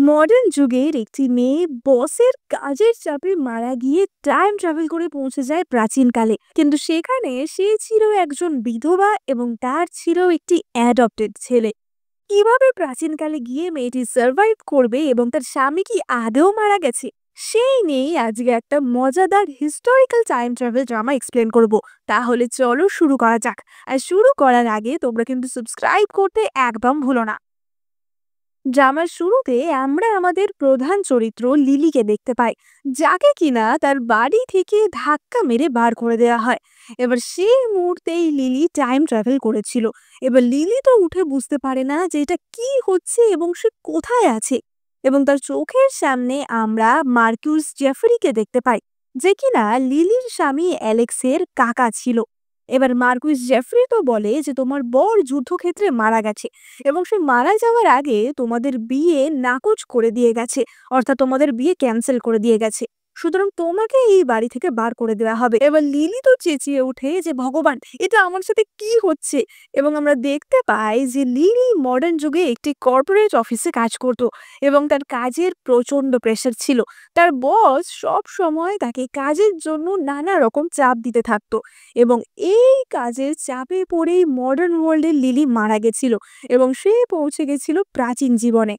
Modern যুগের একটি মেয়ে বসের কাজের চাপে মারা গিয়ে টাইম ট্রাভেল করে পৌঁছে যায় প্রাচীনকালে, কিন্তু সেখানে সে ছিল একজন বিধবা এবং তার ছিল একটি অ্যাডপ্টেড ছেলে। কিভাবে প্রাচীনকালে গিয়ে মেয়েটি সার্ভাইভ করবে এবং তার স্বামী কি আদৌ মারা গেছে, সেই নিয়েই আজকে একটা মজাদার historical time travel drama explain করব। তাহলে চলো শুরু করা যাক। আর শুরু করার আগে তোমরা কিন্তু সাবস্ক্রাইব করতে একদম ভুলো না। ড্রামার শুরুতে আমরা আমাদের প্রধান চরিত্র লিলিকে দেখতে পাই, যাকে কিনা তার বাড়ি থেকে ধাক্কা মেরে বার করে দেওয়া হয়। এবার সেই মুহূর্তেই লিলি টাইম ট্রাভেল করেছিল। এবার লিলি তো উঠে বুঝতে পারে না যে এটা কি হচ্ছে এবং সে কোথায় আছে। এবং তার চোখের সামনে আমরা মার্কিউস জেফরিকে দেখতে পাই, যে কিনা লিলির স্বামী অ্যালেক্সের কাকা ছিল। এবার মার্কুইস জেফরি তো বলে যে তোমার বর যুদ্ধক্ষেত্রে মারা গেছে এবং সে মারা যাওয়ার আগে তোমাদের বিয়ে নাকচ করে দিয়ে গেছে, অর্থাৎ তোমাদের বিয়ে ক্যান্সেল করে দিয়ে গেছে। সুতরাং তোমাকে এই বাড়ি থেকে বার করে দেওয়া হবে। এবার লিলি তো চেঁচিয়ে ওঠে যে ভগবান, এটা আমার সাথে কি হচ্ছে। এবং আমরা দেখতে পাই যে লিলি মডার্ন যুগে একটি কর্পোরেট অফিসে কাজ করত এবং তার কাজের প্রচন্ড প্রেশার ছিল। তার বস সব সময় তাকে কাজের জন্য নানা রকম চাপ দিতে থাকতো এবং এই কাজের চাপে পড়েই মডার্ন ওয়ার্ল্ডে লিলি মারা গেছিল এবং সে পৌঁছে গেছিল প্রাচীন জীবনে।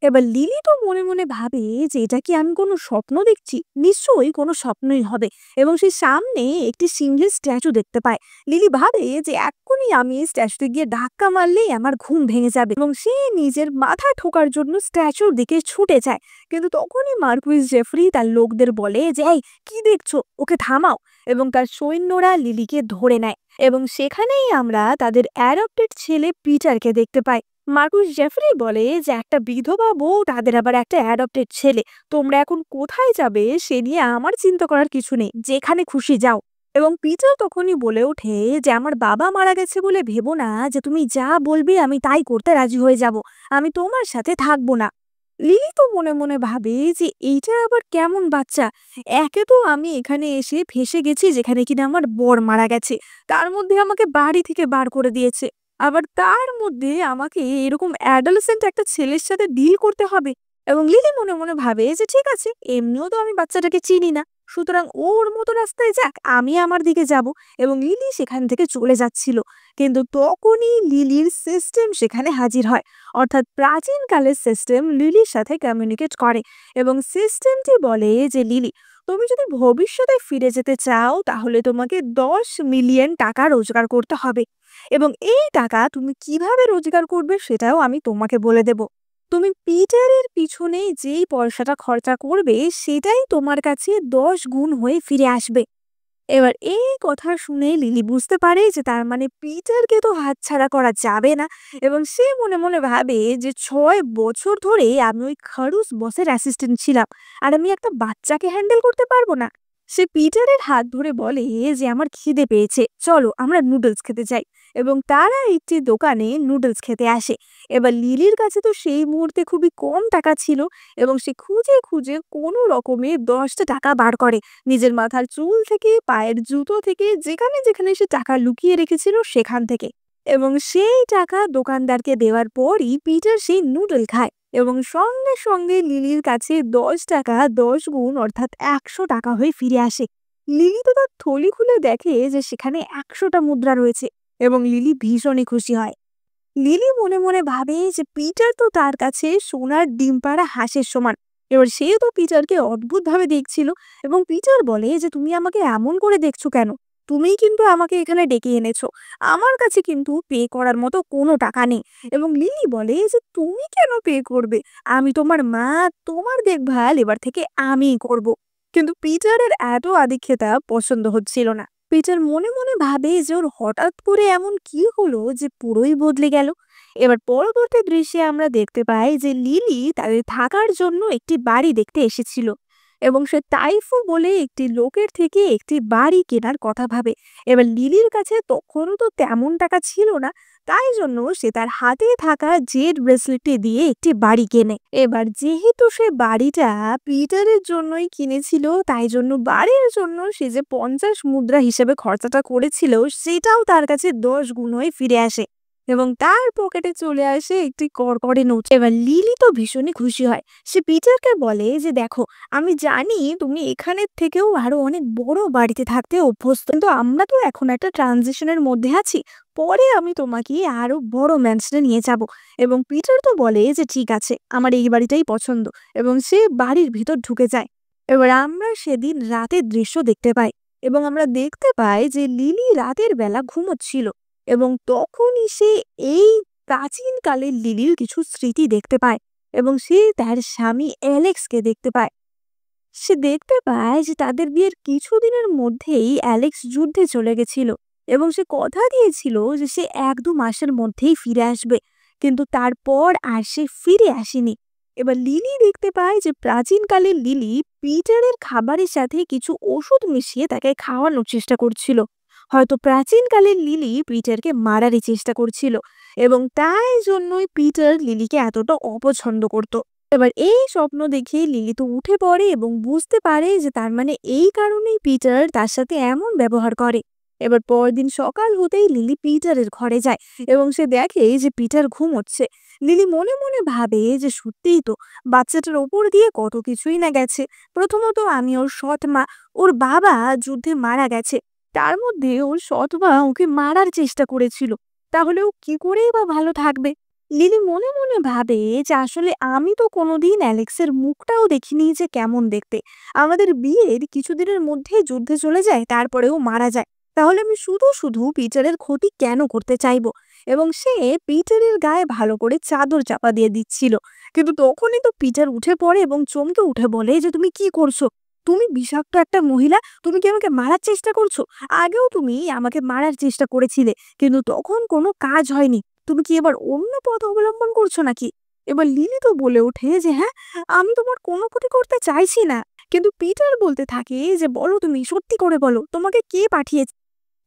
এবার লিলি তো মনে মনে ভাবে যে এটা কি আমি কোনো স্বপ্ন দেখছি, নিশ্চয়ই কোনো স্বপ্নই হবে। এবং সে সামনে একটি সিংহের স্ট্যাচু দেখতে পায়। লিলি ভাবে যে এক্ষুনি আমি এই স্ট্যাচুতে গিয়ে ধাক্কা মারলেই আমার ঘুম ভেঙে যাবে এবং সে নিজের মাথা ঠোকার জন্য স্ট্যাচুর দিকে ছুটে যায়। কিন্তু তখনই মার্কুইস জেফরি তার লোকদের বলে যে এই কি দেখছো, ওকে থামাও। এবং তার সৈন্যরা লিলিকে ধরে নেয় এবং সেখানেই আমরা তাদের অ্যাডপ্টেড ছেলে পিটারকে দেখতে পাই। মার্কুস জেফরি বলে যে একটা বিধবা বউ, তাদের আবার একটা অ্যাডপ্টেড ছেলে। তোমরা এখন কোথায় যাবে সে নিয়ে আমার চিন্তা করার কিছু নেই, যেখানে খুশি যাও। এবং পিটার তখনই বলে ওঠে যে আমার বাবা মারা গেছে বলে ভেবো না যে তুমি যা বলবে আমি তাই করতে রাজি হয়ে যাব, আমি তোমার সাথে থাকবো না। লিলি তো মনে মনে ভাবে যে এইটা আবার কেমন বাচ্চা। একে তো আমি এখানে এসে ফেসে গেছি যেখানে কিনা আমার বর মারা গেছে, তার মধ্যে আমাকে বাড়ি থেকে বার করে দিয়েছে, আবার তার মধ্যে আমাকে এরকম অ্যাডোলেসেন্ট একটা ছেলের সাথে ডিল করতে হবে। এবং লিলি মনে মনে ভাবে যে ঠিক আছে, এমনিও তো আমি বাচ্চাটাকে চিনি না, সুতরাং ওর মতো রাস্তায় যাক, আমি আমার দিকে যাব। এবং লিলি সেখান থেকে চলে যাচ্ছিল, কিন্তু তখনই লিলির সিস্টেম সেখানে হাজির হয়। অর্থাৎ প্রাচীনকালের সিস্টেম লিলির সাথে কমিউনিকেট করে এবং সিস্টেমটি বলে যে লিলি, তুমি যদি ভবিষ্যতে ফিরে যেতে চাও তাহলে তোমাকে 10 মিলিয়ন টাকা রোজগার করতে হবে এবং এই টাকা তুমি কিভাবে রোজগার করবে সেটাও আমি তোমাকে বলে দেব। তুমি পিটারের পিছনে যেই পয়সাটা খরচা করবে সেটাই তোমার কাছে 10 গুণ হয়ে ফিরে আসবে। এবার এই কথা শুনে লিলি বুঝতে পারে যে তার মানে পিটারকে তো হাতছাড়া করা যাবে না। এবং সে মনে মনে ভাবে যে 6 বছর ধরে আমি ওই খরুস বসের অ্যাসিস্ট্যান্ট ছিলাম, আর আমি একটা বাচ্চাকে হ্যান্ডেল করতে পারবো না। সে পিটারের হাত ধরে বলে যে আমার খিদে পেয়েছে, চলো আমরা নুডলস খেতে যাই। এবং তারা একটি দোকানে নুডলস খেতে আসে। এবার লিলির কাছে তো সেই মুহূর্তে খুবই কম টাকা ছিল এবং সে খুঁজে খুঁজে কোনো রকমে 10টা টাকা বার করে নিজের মাথার চুল থেকে, পায়ের জুতো থেকে, যেখানে যেখানে সে টাকা লুকিয়ে রেখেছিল সেখান থেকে। এবং সেই টাকা দোকানদারকে দেওয়ার পরই পিটার সেই নুডল খায় এবং সঙ্গে সঙ্গে লিলির কাছে 10 টাকা 10 গুণ অর্থাৎ 100 টাকা হয়ে ফিরে আসে। লিলি তো তার থলি খুলে দেখে যে সেখানে 100টা মুদ্রা রয়েছে এবং লিলি ভীষণই খুশি হয়। লিলি মনে মনে ভাবে যে পিটার তো তার কাছে সোনার ডিম পাড়া হাঁসের সমান। এবার সে তো পিটারকে অদ্ভুতভাবে দেখছিল এবং পিটার বলে যে তুমি আমাকে এমন করে দেখছো কেন, তুমিই কিন্তু আমাকে এখানে ডেকে এনেছো, আমার কাছে কিন্তু পে করার মতো কোনো টাকা নেই। এবং লিলি বলে যে তুমি কেন পে করবে, আমি তোমার মা, তোমার দেখভাল এবার থেকে আমিই করব। কিন্তু পিটারের এত আদিক্ষেতা পছন্দ হচ্ছিল না। পিটার মনে মনে ভাবে যে ওর হঠাৎ করে এমন কি হলো যে পুরোই বদলে গেল। এবার পরবর্তী দৃশ্যে আমরা দেখতে পাই যে লিলি তাদের থাকার জন্য একটি বাড়ি দেখতে এসেছিল এবং সে তাইফু বলে একটি লোকের থেকে একটি বাড়ি কেনার কথা ভাবে। এবার লিলির কাছে তখনও তো তেমন টাকা ছিল না, তাই জন্য সে তার হাতে থাকা জেড ব্রেসলেটটি দিয়ে একটি বাড়ি কেনে। এবার যেহেতু সে বাড়িটা পিটারের জন্যই কিনেছিল, তাই জন্য বাড়ির জন্য সে যে 50 মুদ্রা হিসেবে খরচাটা করেছিল সেটাও তার কাছে 10 গুণ হয়ে ফিরে আসে। এবং তার পকেটে চলে আসে একটি কড়কড়ে নোট। এবার লিলি তো ভীষণই খুশি হয়। সে পিটারকে বলে যে, দেখো, আমি জানি তুমি এখানের থেকেও আরো অনেক বড় বাড়িতে থাকতে অভ্যস্ত, কিন্তু আমরা তো এখন একটা ট্রানজিশনের মধ্যে আছি। পরে আমি তোমাকে আরো বড় ম্যানশনে নিয়ে যাব। এবং পিটার তো বলে যে ঠিক আছে, আমার এই বাড়িটাই পছন্দ। এবং সে বাড়ির ভিতর ঢুকে যায়। এবার আমরা সেদিন রাতের দৃশ্য দেখতে পাই। এবং আমরা দেখতে পাই যে লিলি রাতের বেলা ঘুমোচ্ছিল। এবং তখনই সে এই প্রাচীনকালের লিলির কিছু স্মৃতি দেখতে পায়। এবং সে তার স্বামী অ্যালেক্সকে দেখতে পায়। সে দেখতে পায় যে তাদের বিয়ের কিছুদিনের মধ্যেই অ্যালেক্স যুদ্ধে চলে গেছিল। এবং সে কথা দিয়েছিল যে সে ১-২ মাসের মধ্যেই ফিরে আসবে। কিন্তু তারপর আর সে ফিরে আসেনি। এবার লিলি দেখতে পায় যে প্রাচীনকালের লিলি পিটারের খাবারের সাথে কিছু ওষুধ মিশিয়ে তাকে খাওয়ানোর চেষ্টা করছিল। হয়তো প্রাচীনকালের লিলি পিটারকে মারারই চেষ্টা করছিল। এবং তাই জন্যই পিটার লিলিকে এতটা অপছন্দ করত। এবার এই স্বপ্ন দেখে লিলি তো উঠে পড়ে এবং বুঝতে পারে যে তার মানে এই কারণেই পিটার তার সাথে এমন ব্যবহার করে। এবার পরদিন সকাল হতেই লিলি পিটারের ঘরে যায় এবং সে দেখে যে পিটার ঘুমোচ্ছে। লিলি মনে মনে ভাবে যে সত্যিই তো, বাচ্চাটার ওপর দিয়ে কত কিছুই না গেছে। প্রথমত আমি ওর সৎ মা, ওর বাবা যুদ্ধে মারা গেছে, তার মধ্যে ওর সৎ মা ওকে মারার চেষ্টা করেছিল, তাহলে ও কি করেই বা ভালো থাকবে। লিলি মনে মনে ভাবে যে আসলে আমি তো কোনোদিন অ্যালেক্সের মুখটাও দেখিনি যে কেমন দেখতে। আমাদের বিয়ের কিছুদিনের মধ্যেই যুদ্ধে চলে যায়, তারপরেও মারা যায়। তাহলে আমি শুধু শুধু পিটারের ক্ষতি কেন করতে চাইবো? এবং সে পিটারের গায়ে ভালো করে চাদর চাপা দিয়ে দিচ্ছিল। কিন্তু তখনই তো পিটার উঠে পড়ে এবং চমকে উঠে বলে যে, তুমি কি করছো? তুমি বিষাক্ত একটা মহিলা, তুমি কি আমাকে মারার চেষ্টা করছো? আগেও তুমি আমাকে মারার চেষ্টা করেছিলে, কিন্তু তখন কোনো কাজ হয়নি। তুমি কি এবার অন্য পথ অবলম্বন করছো নাকি? এবার লিলি তো বলে ওঠে যে, হ্যাঁ, আমি তোমার কোনো ক্ষতি করতে চাইছি না। কিন্তু পিটার বলতে থাকে যে, বলো, তুমি সত্যি করে বলো, তোমাকে কে পাঠিয়েছে?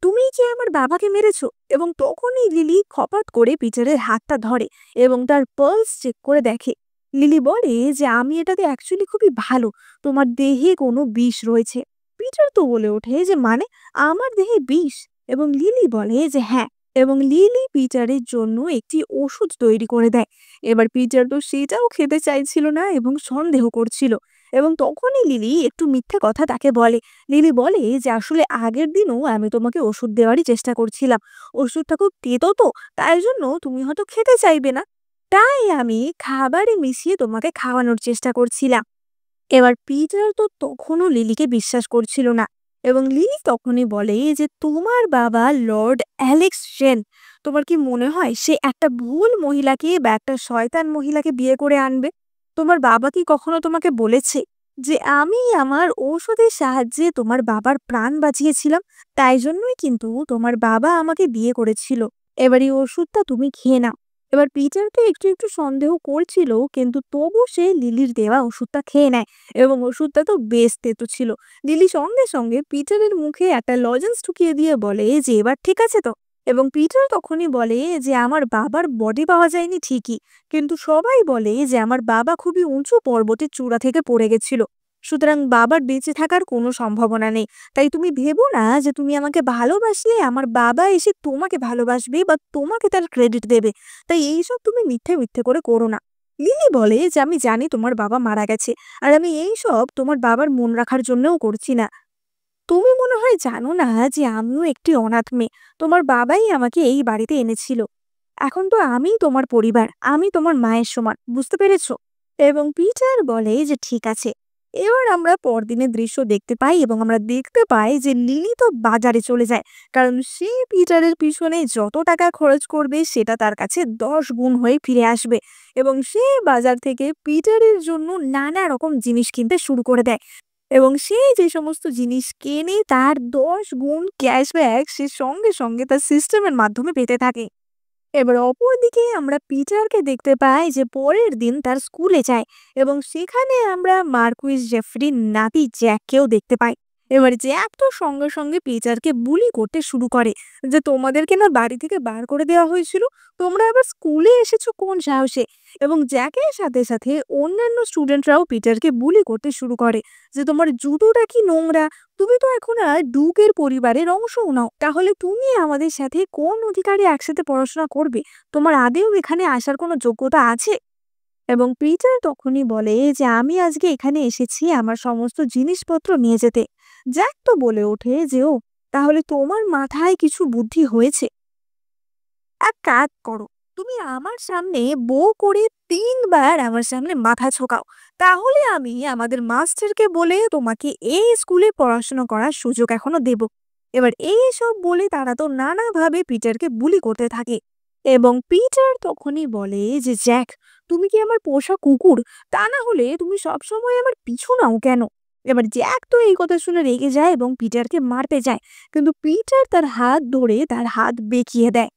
তুমি কি আমার বাবাকে মেরেছো? এবং তখনই লিলি খপাত করে পিটারের হাতটা ধরে এবং তার পালস চেক করে দেখে। লিলি বলে যে, আমি এটাতে অ্যাকচুয়ালি খুবই ভালো, তোমার দেহে কোনো বিষ রয়েছে। পিটার তো বলে ওঠে যে, মানে, আমার দেহে বিষ? এবং লিলি বলে যে হ্যাঁ। এবং লিলি পিটারের জন্য একটি ওষুধ তৈরি করে দেয়। এবার পিটার তো সেটাও খেতে চাইছিল না এবং সন্দেহ করছিল। এবং তখনই লিলি একটু মিথ্যে কথা তাকে বলে। লিলি বলে যে, আসলে আগের দিনও আমি তোমাকে ওষুধ দেওয়ারই চেষ্টা করছিলাম। ওষুধটা খুব তেতো তো, তাই জন্য তুমি হয়তো খেতে চাইবে না। তাই আমি খাবারে মিশিয়ে তোমাকে খাওয়ানোর চেষ্টা করছিলাম। এবার পিটার তো তখনও লিলিকে বিশ্বাস করছিল না। এবং লিলি তখনই বলে যে, তোমার বাবা লর্ড অ্যালেক্স সেন, তোমার কি মনে হয় সে একটা ভুল মহিলাকে বা একটা শয়তান মহিলাকে বিয়ে করে আনবে? তোমার বাবা কি কখনো তোমাকে বলেছে যে আমি আমার ঔষধের সাহায্যে তোমার বাবার প্রাণ বাঁচিয়েছিলাম? তাই জন্যই কিন্তু তোমার বাবা আমাকে বিয়ে করেছিল। এবার এই ওষুধটা তুমি খেয়ে নাও। এবার পিটার তো একটু একটু সন্দেহ করছিল, কিন্তু তবু সে লিলির দেওয়া ওষুধটা খেয়ে নেয়। এবং ওষুধটা তো বেশ তেতো ছিল। লিলি সঙ্গে সঙ্গে পিটারের মুখে একটা লজেন্স ঢুকিয়ে দিয়ে বলে যে, এবার ঠিক আছে তো? এবং পিটার তখনই বলে যে, আমার বাবার বডি পাওয়া যায়নি ঠিকই, কিন্তু সবাই বলে যে আমার বাবা খুবই উঁচু পর্বতের চূড়া থেকে পড়ে গেছিল। সুতরাং বাবার বেঁচে থাকার কোনো সম্ভাবনা নেই। তাই তুমি ভেবো না যে তুমি আমাকে ভালোবাসলে আমার বাবা এসে তোমাকে ভালোবাসবে বা তোমাকে তার ক্রেডিট দেবে। তাই এইসব তুমি মিথ্যে মিথ্যে করে করো না। লিলি বলে যে, আমি জানি তোমার বাবা মারা গেছে, আর আমি এইসব তোমার বাবার মন রাখার জন্যও করছি না। তুমি মনে হয় জানো না যে আমিও একটি অনাথ মেয়ে। তোমার বাবাই আমাকে এই বাড়িতে এনেছিল। এখন তো আমিই তোমার পরিবার, আমি তোমার মায়ের সমান, বুঝতে পেরেছো? এবং পিটার বলে যে ঠিক আছে। এবার আমরা পরদিনের দৃশ্য দেখতে পাই এবং আমরা দেখতে পাই যে লিলি তো বাজারে চলে যায়, কারণ সে পিটারের পিছনে যত টাকা খরচ করবে সেটা তার কাছে 10 গুণ হয়ে ফিরে আসবে। এবং সে বাজার থেকে পিটারের জন্য নানা রকম জিনিস কিনতে শুরু করে দেয়। এবং সে যে সমস্ত জিনিস কেনে তার 10 গুণ ক্যাশব্যাক সে সঙ্গে সঙ্গে তার সিস্টেমের মাধ্যমে পেতে থাকে। এবার অপরদিকে আমরা পিটারকে দেখতে পাই যে পরের দিন তার স্কুলে যায় এবং সেখানে আমরা মার্কুইস জেফরির নাতি জ্যাককেও দেখতে পাই। এবার জ্যাক তো সঙ্গে সঙ্গে পিটারকে বুলি করতে শুরু করে যে তোমাদেরকে না বাড়ি থেকে বার করে দেওয়া হয়েছিল, তোমরা আবার স্কুলে এসেছো কোন সাহসে। এবং জ্যাকের সাথে সাথে অন্যান্য স্টুডেন্টরাও পিটারকে বুলি করতে শুরু করে যে তোমার জুতোটা কি নোংরা, তুমি তো এখন আর ডুকের পরিবারের অংশও নাও, তাহলে তুমি আমাদের সাথে কোন অধিকারে একসাথে পড়াশোনা করবে, তোমার আদেও এখানে আসার কোনো যোগ্যতা আছে? এবং পিটার তখনই বলে যে আমি আজকে এখানে এসেছি আমার সমস্ত জিনিসপত্র নিয়ে যেতে। জ্যাক তো বলে ওঠে যে ও, তাহলে তোমার মাথায় কিছু বুদ্ধি হয়েছে, এক কাজ করো, তুমি আমার সামনে বউ করে 3 বার আমার সামনে মাথা ছোকাও, তাহলে আমি আমাদের মাস্টারকে বলে তোমাকে এই স্কুলে পড়াশোনা করার সুযোগ এখনো দেব। এবার এই সব বলে তারা তো নানাভাবে পিটারকে বুলি করতে থাকে। এবং পিটার তখনই বলে যে জ্যাক, তুমি কি আমার পোষা কুকুর? তা না হলে তুমি সবসময় আমার পিছু নাও কেন? এবার জ্যাক তো এই কথা শুনে রেগে যায় এবং পিটারকে মারতে যায়, কিন্তু পিটার তার হাত ধরে তার হাত বেঁকিয়ে দেয়।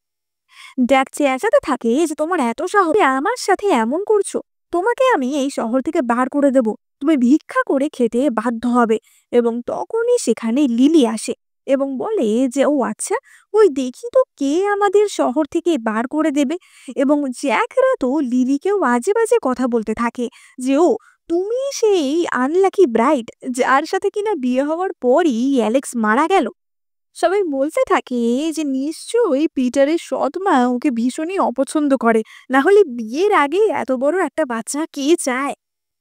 জ্যাক চেঁচাতে থাকে যে তোমার এত সাহস, তুমি আমার সাথে এমন করছো, তোমাকে আমি এই শহর থেকে বার করে দেব, তুমি ভিক্ষা করে খেতে বাধ্য হবে। এবং তখনই সেখানে লিলি আসে এবং বলে যে ও আচ্ছা, ওই দেখি তো কে আমাদের শহর থেকে বার করে দেবে। এবং জ্যাকরা তো লিলিকেও বাজে বাজে কথা বলতে থাকে যে ও, তুমি সেই আনলাকি ব্রাইড যার সাথে কিনা বিয়ে হওয়ার পরই অ্যালেক্স মারা গেল। সবাই বলতে থাকে যে নিশ্চয়ই পিটারের সৎ মা ওকে ভীষণই অপছন্দ করে, না হলে বিয়ের আগে এত বড় একটা বাচ্চা কে চায়।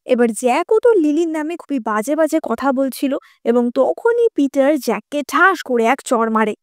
এবার জ্যাকও তো লিলির নামে খুবই বাজে বাজে কথা বলছিল এবং তখনই পিটার জ্যাককে ঠাস করে এক চড় মারে।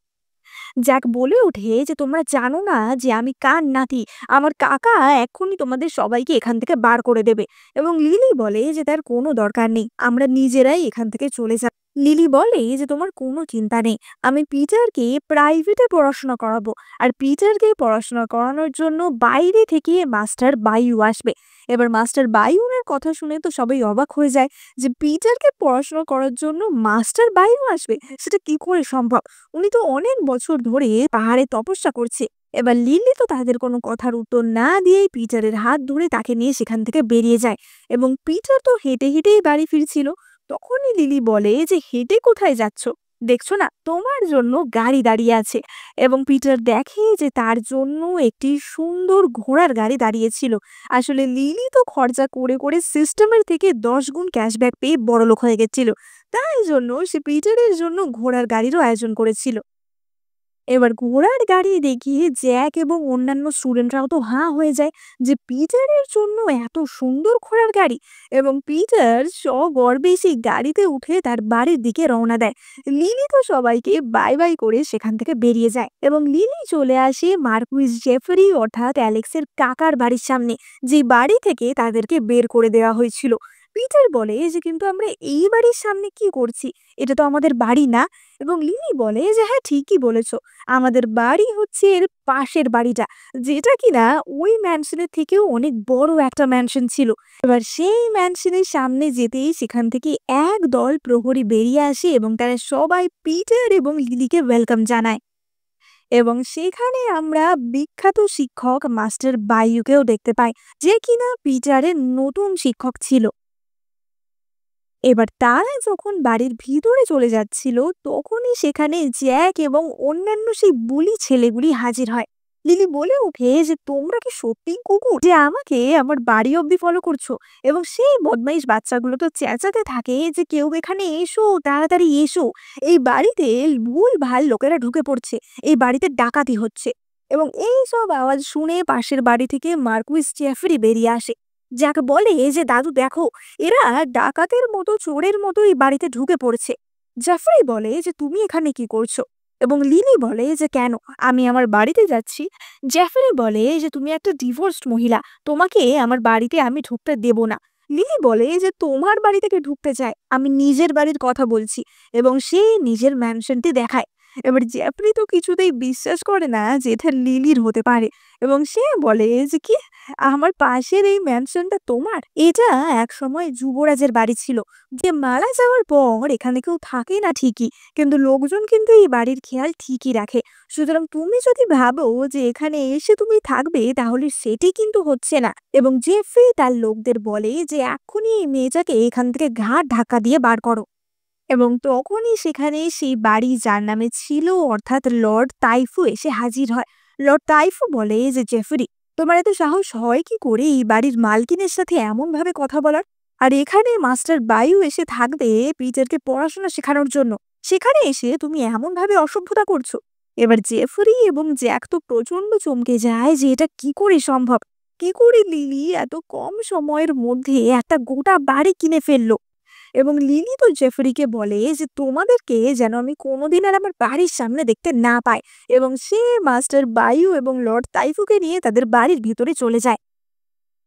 জ্যাক বলে ওঠে যে তোমরা জানো না যে আমি কার নাতি, আমার কাকা এক্ষুনি তোমাদের সবাইকে এখান থেকে বার করে দেবে। এবং লিলি বলে যে তার কোনো দরকার নেই, আমরা নিজেরাই এখান থেকে চলে যাব। লিলি বলে যে তোমার কোনো চিন্তা নেই, আমি পিটারকে প্রাইভেটে পড়াশোনা করাবো, আর পিটারকে পড়াশোনা করানোর জন্য বাইরে থেকে মাস্টার বায়ু আসবে। এবার মাস্টার বায়ুনের কথা শুনে তো সবাই অবাক হয়ে যায় যে পিটারকে পড়াশোনা করার জন্য মাস্টার বায়ু আসবে, সেটা কি করে সম্ভব, উনি তো অনেক বছর ধরে পাহাড়ে তপস্যা করছে। এবার লিলি তো তাদের কোনো কথার উত্তর না দিয়েই পিটারের হাত ধরে তাকে নিয়ে সেখান থেকে বেরিয়ে যায়। এবং পিটার তো হেঁটে হেঁটেই বাড়ি ফিরছিল, তখনই লিলি বলে যে হেঁটে কোথায় যাচ্ছ, দেখছো না তোমার জন্য গাড়ি দাঁড়িয়ে আছে। এবং পিটার দেখে যে তার জন্য একটি সুন্দর ঘোড়ার গাড়ি দাঁড়িয়েছিল। আসলে লিলি তো খরচা করে করে সিস্টেমের থেকে 10 গুণ ক্যাশব্যাক পেয়ে বড়লোক হয়ে গেছিল, তাই জন্য সে পিটারের জন্য ঘোড়ার গাড়িরও আয়োজন করেছিল। এবার ঘোড়ার গাড়ি দেখিয়ে জ্যাক এবং অন্যান্য স্টুডেন্টরাও তো হাঁ হয়ে যায় যে পিটারের জন্য এত সুন্দর ঘোড়ার গাড়ি। এবং পিটার সগর্বে সেই গাড়িতে উঠে তার বাড়ির দিকে রওনা দেয়। লিলি তো সবাইকে বাই বাই করে সেখান থেকে বেরিয়ে যায় এবং লিলি চলে আসে মার্কুইস জেফরি অর্থাৎ অ্যালেক্সের কাকার বাড়ির সামনে, যে বাড়ি থেকে তাদেরকে বের করে দেওয়া হয়েছিল। পিটার বলে যে কিন্তু আমরা এই বাড়ির সামনে কি করছি, এটা তো আমাদের বাড়ি না। এবং লিলি বলে যে হ্যাঁ ঠিকই বলেছো, আমাদের বাড়ি হচ্ছে এর পাশের বাড়িটা, যেটা কিনা ওই ম্যানশনের থেকেও অনেক বড় একটা ম্যানশন ছিল। এবার সেই ম্যানশনের সামনে যেতেই সেখান থেকে এক দল প্রহরী বেরিয়ে আসে এবং তারা সবাই পিটার এবং লিলিকে ওয়েলকাম জানায়। এবং সেখানে আমরা বিখ্যাত শিক্ষক মাস্টার বায়ুকেও দেখতে পাই, যে কিনা পিটারের নতুন শিক্ষক ছিল। এবার তারা যখন বাড়ির ভিতরে চলে যাচ্ছিল তখনই সেখানে জ্যাক এবং অন্যান্য সেই বুলি ছেলেগুলি হাজির হয়। লিলি বলে ওঠে যে তোমরা কি সত্যি কুকুর যে আমাকে আমার বাড়ি অব্দি ফলো করছো? এবং সেই বদমাইশ বাচ্চাগুলো তো চেঁচাতে থাকে যে কেউ এখানে এসো, তাড়াতাড়ি এসো, এই বাড়িতে ভুল ভাল লোকেরা ঢুকে পড়ছে, এই বাড়িতে ডাকাতি হচ্ছে। এবং এই সব আওয়াজ শুনে পাশের বাড়ি থেকে মার্কুইস জেফরি বেরিয়ে আসে। জ্যাক বলে যে দাদু দেখো, এরা ডাকাতের মতো চোরের মতো এই বাড়িতে ঢুকে পড়ছে। জাফরি বলে যে তুমি এখানে কি করছো? এবং লিলি বলে যে কেন, আমি আমার বাড়িতে যাচ্ছি। জাফরি বলে যে তুমি একটা ডিভোর্সড মহিলা, তোমাকে আমার বাড়িতে আমি ঢুকতে দেব না। লিলি বলে যে তোমার বাড়ি থেকে ঢুকতে চায়, আমি নিজের বাড়ির কথা বলছি। এবং সে নিজের ম্যানশনটি দেখায়। এবার জ্যাফরি তো কিছুতেই বিশ্বাস করে না যে এটা লিলির হতে পারে এবং সে বলে যে কি, আমার পাশের এই ম্যানশনটা তোমার? এটা একসময় যুবরাজের বাড়ি ছিল, যে মারা যাওয়ার পর এখানে কেউ থাকে না ঠিকই, কিন্তু লোকজন কিন্তু এই বাড়ির খেয়াল ঠিকই রাখে। সুতরাং তুমি যদি ভাবো যে এখানে এসে তুমি থাকবে, তাহলে সেটি কিন্তু হচ্ছে না। এবং জেফ্রি তার লোকদের বলে যে এক্ষুনি এই মেয়েটাকে এখান থেকে ঘাট ধাক্কা দিয়ে বার করো। এবং তখনই সেখানে সেই বাড়ি যার নামে ছিল অর্থাৎ লর্ড তাইফু এসে হাজির হয়। লর্ড তাইফু বলে যে, জেফরি, তোমার এত সাহস হয় কি করে এই বাড়ির মালকিনের সাথে এমন ভাবে কথা বলার? আর এখানে মাস্টার বায়ু এসে থাকবে পিটারকে পড়াশোনা শেখানোর জন্য, সেখানে এসে তুমি এমন ভাবে অসভ্যতা করছো। এবার জেফরি এবং জ্যাক তো প্রচন্ড চমকে যায় যে এটা কি করে সম্ভব, কি করে লিলি এত কম সময়ের মধ্যে একটা গোটা বাড়ি কিনে ফেললো। এবং লিলি তো জেফরিকে বলে যে তোমাদেরকে যেন আমি কোনোদিন আর আমার বাড়ির সামনে দেখতে না পাই, এবং সে মাস্টার বায়ু এবং লর্ড তাইফুকে নিয়ে তাদের বাড়ির ভিতরে চলে যায়।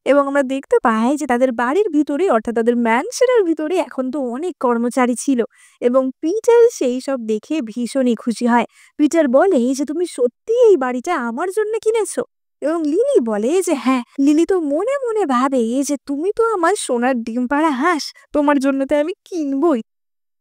এবং আমরা দেখতে পাই যে তাদের বাড়ির ভিতরে অর্থাৎ তাদের ম্যানশনের ভিতরে এখন তো অনেক কর্মচারী ছিল, এবং পিটার সেই সব দেখে ভীষণই খুশি হয়। পিটার বলে যে তুমি সত্যি এই বাড়িটা আমার জন্য কিনেছো? এবং লিলি বলে যে হ্যাঁ। লিলি তো মনে মনে ভাবে যে তুমি তো আমার সোনার ডিম পাড়া হাঁস, তোমার জন্য তো আমি কিনবই।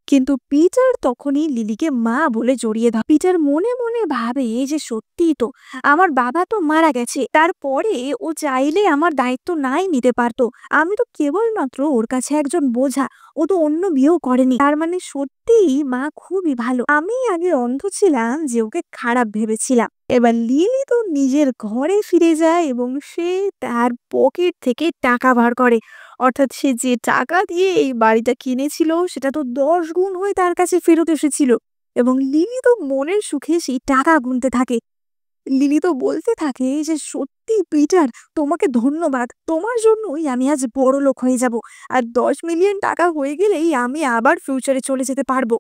কিন্তু পিটার তখনই লিলিকে মা বলে জড়িয়ে ধরে। পিটার মনে মনে ভাবে যে সত্যিই তো আমার বাবা তো মারা গেছে, তারপরে ও চাইলে আমার দায়িত্ব নাই নিতে পারতো। আমি তো কেবলমাত্র ওর কাছে একজন বোঝা, ও তো অন্য বিয়েও করেনি। তার মানে সত্যিই মা খুবই ভালো, আমি আগে অন্ধ ছিলাম যে ওকে খারাপ ভেবেছিলাম। এবার লিলি তো নিজের ঘরে ফিরে যায় এবং সে তার পকেট থেকে টাকা বার করে, অর্থাৎ সে যে টাকা দিয়ে এই বাড়িটা কিনেছিল সেটা তো 10 গুণ হয়ে তার কাছে ফেরত এসেছিল। এবং লিলি তো মনের সুখে সেই টাকা গুনতে থাকে। লিলি তো বলতে থাকে যে সত্যি পিটার, তোমাকে ধন্যবাদ, তোমার জন্যই আমি আজ বড় লোক হয়ে যাব, আর 10 মিলিয়ন টাকা হয়ে গেলেই আমি আবার ফিউচারে চলে যেতে পারবো।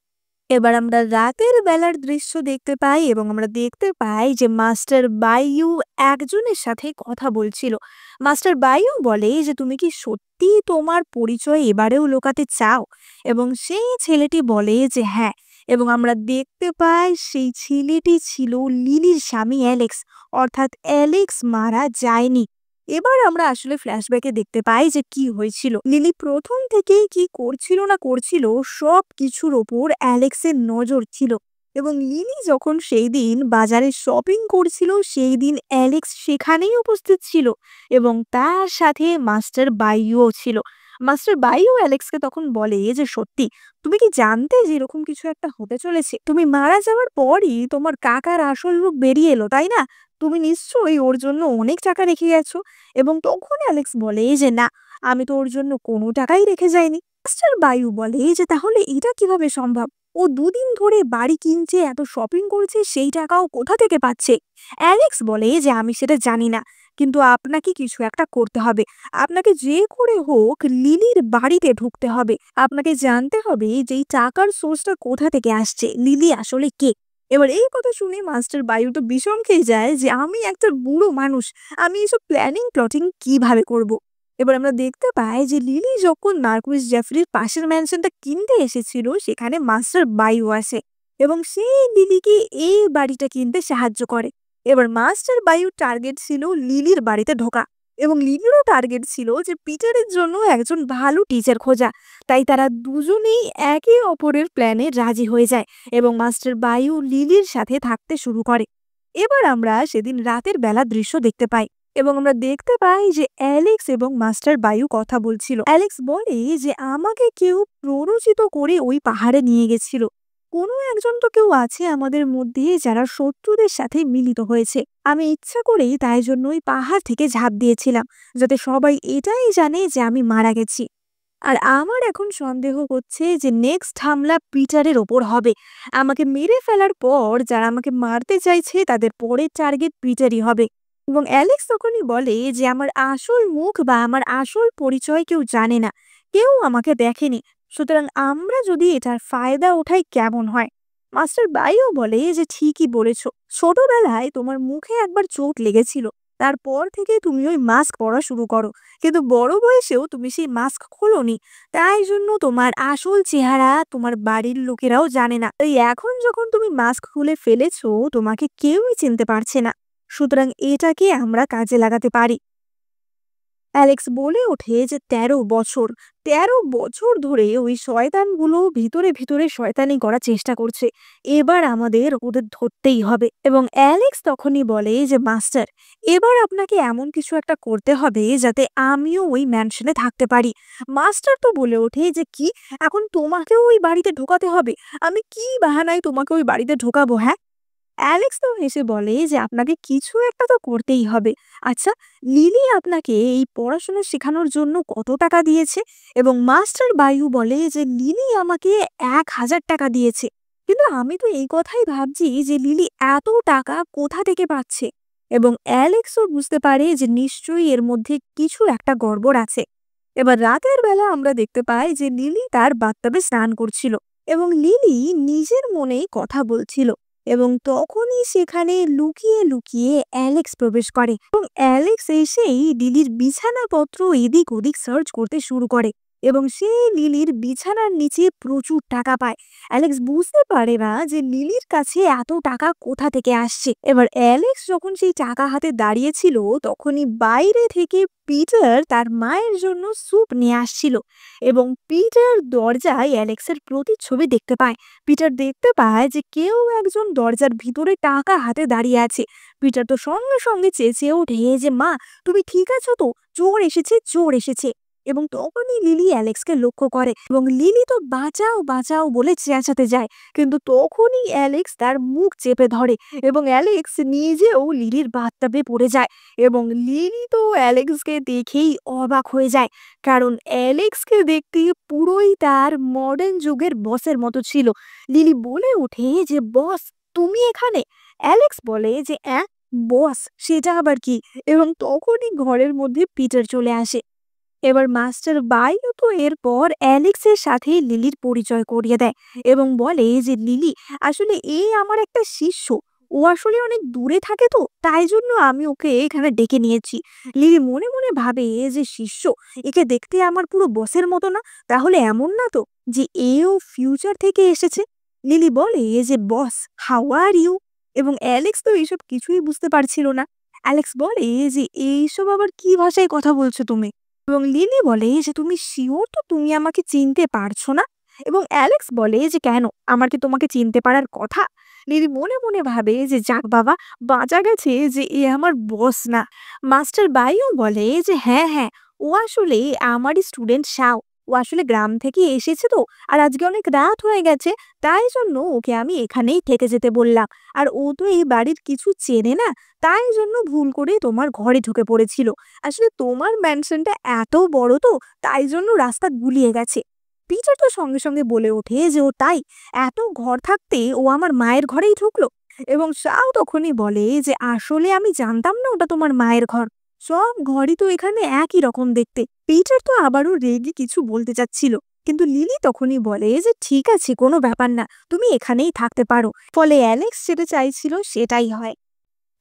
এবার আমরা রাতের বেলার দৃশ্য দেখতে পাই এবং আমরা দেখতে পাই যে মাস্টার বায়ু একজনের সাথে কথা বলছিল। মাস্টার বায়ু বলে যে তুমি কি সত্যি তোমার পরিচয় এবারেও লুকাতে চাও? এবং সেই ছেলেটি বলে যে হ্যাঁ। এবং আমরা দেখতে পাই সেই ছেলেটি ছিল লিলির স্বামী অ্যালেক্স, অর্থাৎ অ্যালেক্স মারা যায়নি। এবার আমরা আসলে ফ্ল্যাশব্যাকে দেখতে পাই যে কি হয়েছিল। লিলি প্রথম থেকেই কি করছিল না করছিল সব কিছুর ওপর অ্যালেক্সের নজর ছিল। এবং লিলি যখন সেই দিন বাজারে শপিং করছিল সেই দিন অ্যালেক্স সেখানেই উপস্থিত ছিল, এবং তার সাথে মাস্টার বাইও ছিল। মাস্টার বাইও অ্যালেক্সকে তখন বলে যে সত্যি তুমি কি জানতে যে এরকম কিছু একটা হতে চলেছে? তুমি মারা যাওয়ার পরই তোমার কাকার আসল রূপ বেরিয়ে এলো, তাই না? তুমি নিশ্চয়ই ওর জন্য অনেক টাকা রেখে গেছো। এবং তখন অ্যালেক্স বলে যে না, আমি তো ওর জন্য কোনো টাকাই রেখে যাইনি। মাস্টার বায়ু বলে যে তাহলে এটা কিভাবে সম্ভব? ও 2 দিন ধরে বাড়ি কিনছে, এত শপিং করছে, সেই টাকাও কোথা থেকে পাচ্ছে? অ্যালেক্স বলে যে আমি সেটা জানি না, কিন্তু আপনাকে কিছু একটা করতে হবে। আপনাকে যে করে হোক লিলির বাড়িতে ঢুকতে হবে। আপনাকে জানতে হবে যে এই টাকার সোর্সটা কোথা থেকে আসছে, লিলি আসলে কে। এবার এই কথা শুনে মাস্টার বায়ু তো বিষম খেয়ে যায় যে আমি একটা বুড়ো মানুষ, আমি এসব প্ল্যানিং প্লটিং কিভাবে করব। এবার আমরা দেখতে পাই যে লিলি যখন মার্কুইস জেফরির পাশের ম্যানশনটা কিনতে এসেছিল সেখানে মাস্টার বায়ু আসে, এবং সেই লিলিকে এই বাড়িটা কিনতে সাহায্য করে। এবার মাস্টার বায়ুর টার্গেট ছিল লিলির বাড়িতে ঢোকা, এবং লিলিরও টার্গেট ছিল যে পিটারের জন্য একজন ভালো টিচার খোঁজা। তাই তারা দুজনেই একে অপরের প্ল্যানে রাজি হয়ে যায় এবং মাস্টার বায়ু লিলির সাথে থাকতে শুরু করে। এবার আমরা সেদিন রাতের বেলা দৃশ্য দেখতে পাই এবং আমরা দেখতে পাই যে অ্যালেক্স এবং মাস্টার বায়ু কথা বলছিল। অ্যালেক্স বলে যে আমাকে কেউ প্ররোচিত করে ওই পাহাড়ে নিয়ে গেছিল। কোনো একজন তো কেউ আছে আমাদের মধ্যে যারা শত্রুদের সাথে মিলিত হয়েছে। আমি ইচ্ছা করেই তাই জন্য ওই পাহাড় থেকে ঝাঁপ দিয়েছিলাম, যাতে সবাই এটাই জানে যে আমি মারা গেছি। আর আমার এখন সন্দেহ হচ্ছে যে নেক্সট হামলা পিটারের ওপর হবে। আমাকে মেরে ফেলার পর যারা আমাকে মারতে চাইছে তাদের পরের টার্গেট পিটারই হবে। এবং অ্যালেক্স তখনই বলে যে আমার আসল মুখ বা আমার আসল পরিচয় কেউ জানে না, কেউ আমাকে দেখেনি, সুতরাং আমরা যদি এটার ফায়দা ওঠাই কেমন হয়? মাস্টার বাইও বলে যে ঠিকই বলেছ, ছোটবেলায় তোমার মুখে একবার চোট লেগেছিল, তারপর থেকে তুমি ওই মাস্ক পরা শুরু করো, কিন্তু বড় বয়সেও তুমি সেই মাস্ক খোলোনি, তাই জন্য তোমার আসল চেহারা তোমার বাড়ির লোকেরাও জানে না। তাই এখন যখন তুমি মাস্ক খুলে ফেলেছো তোমাকে কেউই চিনতে পারছে না, সুতরাং এটাকে আমরা কাজে লাগাতে পারি। অ্যালেক্স বলে ওঠে যে 13 বছর, 13 বছর ধরে ওই শয়তানগুলো ভিতরে ভিতরে শয়তানি করার চেষ্টা করছে, এবার আমাদের ওদের ধরতেই হবে। এবং অ্যালেক্স তখনই বলে যে মাস্টার, এবার আপনাকে এমন কিছু একটা করতে হবে যাতে আমিও ওই ম্যানশনে থাকতে পারি। মাস্টার তো বলে ওঠে যে, "কি? এখন তোমাকেও ওই বাড়িতে ঢোকাতে হবে? আমি কি বাহানায় তোমাকে ওই বাড়িতে ঢোকাবো, হ্যাঁ?" অ্যালেক্স তো হেসে বলে যে, "আপনাকে কিছু একটা তো করতেই হবে। আচ্ছা, লিলি আপনাকে এই পড়াশোনা শেখানোর জন্য কত টাকা দিয়েছে?" এবং মাস্টার বায়ু বলে যে, "লিলি আমাকে ৳১,০০০ দিয়েছে।" কিন্তু আমি তো এই কথাই ভাবছি যে লিলি এত টাকা কোথা থেকে পাচ্ছে? এবং অ্যালেক্সও বুঝতে পারে যে নিশ্চয়ই এর মধ্যে কিছু একটা গড়বড় আছে। এবার রাতের বেলা আমরা দেখতে পাই যে লিলি তার বাথটাবে স্নান করছিল এবং লিলি নিজের মনেই কথা বলছিল। এবং তখনই সেখানে লুকিয়ে লুকিয়ে অ্যালেক্স প্রবেশ করে এবং অ্যালেক্স এসেই লিলির বিছানাপত্র এদিক ওদিক সার্চ করতে শুরু করে এবং সে লিলির বিছানার নিচে প্রচুর টাকা পায়। অ্যালেক্স বুঝতে পারে না যে লিলির কাছে এত টাকা কোথা থেকে আসছে। এবার অ্যালেক্স যখন সেই টাকা হাতে দাঁড়িয়েছিল তখনই বাইরে থেকে পিটার তার মায়ের জন্য স্যুপ নিয়ে আসছিল এবং পিটার দরজায় অ্যালেক্সের প্রতিচ্ছবি দেখতে পায়। পিটার দেখতে পায় যে কেউ একজন দরজার ভিতরে টাকা হাতে দাঁড়িয়ে আছে। পিটার তো সঙ্গে সঙ্গে চেঁচিয়ে ওঠে যে, "মা, তুমি ঠিক আছো তো? চোর এসেছে, চোর এসেছে!" এবং তখনই লিলি অ্যালেক্সকে লক্ষ্য করে এবং লিলি তো বাঁচাও বাঁচাও বলে চেঁচাতে যায়। কিন্তু তখনই অ্যালেক্স তার মুখ চেপে ধরে এবং অ্যালেক্স নিজেও লিলির বাথটাবে পড়ে যায় এবং লিলি তো অ্যালেক্সকে দেখেই অবাক হয়ে যায়, কারণ অ্যালেক্সকে দেখতে পুরোই তার মডার্ন যুগের বসের মতো ছিল। লিলি বলে ওঠে যে, "বস, তুমি এখানে?" অ্যালেক্স বলে যে, বস, সেটা আবার কি?" এবং তখনই ঘরের মধ্যে পিটার চলে আসে। এবার মাস্টার বাইও তো এরপর অ্যালেক্সের সাথে লিলির পরিচয় করিয়ে দেয় এবং বলে যে, "লিলি আসলে আমার একটা শিষ্য। ও আসলে অনেক দূরে থাকে, তো তাই জন্য আমি ওকে এখানে ডেকে নিয়েছি।" লিলি মনে মনে ভাবে যে শিষ্য, একে দেখতে আমার পুরো বসের মতো না? তাহলে এমন না তো যে এও ফিউচার থেকে এসেছে? লিলি বলে যে, "বস, হাউ আর ইউ?" এবং অ্যালেক্স তো এইসব কিছুই বুঝতে পারছিল না। অ্যালেক্স বলে যে, "এইসব আবার কি ভাষায় কথা বলছো তুমি?" এবং লিলি বলে যে, "তুমি শিওর তো তুমি আমাকে চিনতে পারছো না?" এবং অ্যালেক্স বলে যে, "কেন? আমার কি তোমাকে চিনতে পারার কথা?" লিলি মনে মনে ভাবে যে, "যাক বাবা, বাঁচা গেছে যে এ আমার বস না।" মাস্টার বাইও বলে যে, "হ্যাঁ হ্যাঁ, ও আসলে আমারই স্টুডেন্ট শাও। ও আসলে গ্রাম থেকে এসেছে তো, আর আজকে অনেক রাত হয়ে গেছে, তাই জন্য ওকে আমি এখানেই থেকে যেতে বললাম। আর ও তো এই বাড়ির কিছু চেনে না, তাই জন্য ভুল করে তোমার ঘরে ঢুকে পড়েছিল। আসলে তোমার ম্যানশনটা এত বড় তো, তাই জন্য রাস্তা গুলিয়ে গেছে।" পিটার তো সঙ্গে সঙ্গে বলে ওঠে যে, "ও তাই? এত ঘর থাকতে ও আমার মায়ের ঘরেই ঢুকলো?" এবং শাও তখনই বলে যে, "আসলে আমি জানতাম না ওটা তোমার মায়ের ঘর। সব ঘরই তো এখানে একই রকম দেখতে।" পিটার তো আবারও রেগে কিছু বলতে চাচ্ছিল, কিন্তু লিলি তখনই বলে যে, "ঠিক আছে, কোনো ব্যাপার না, তুমি এখানেই থাকতে পারো।" ফলে অ্যালেক্স যেটা চাইছিল সেটাই হয়।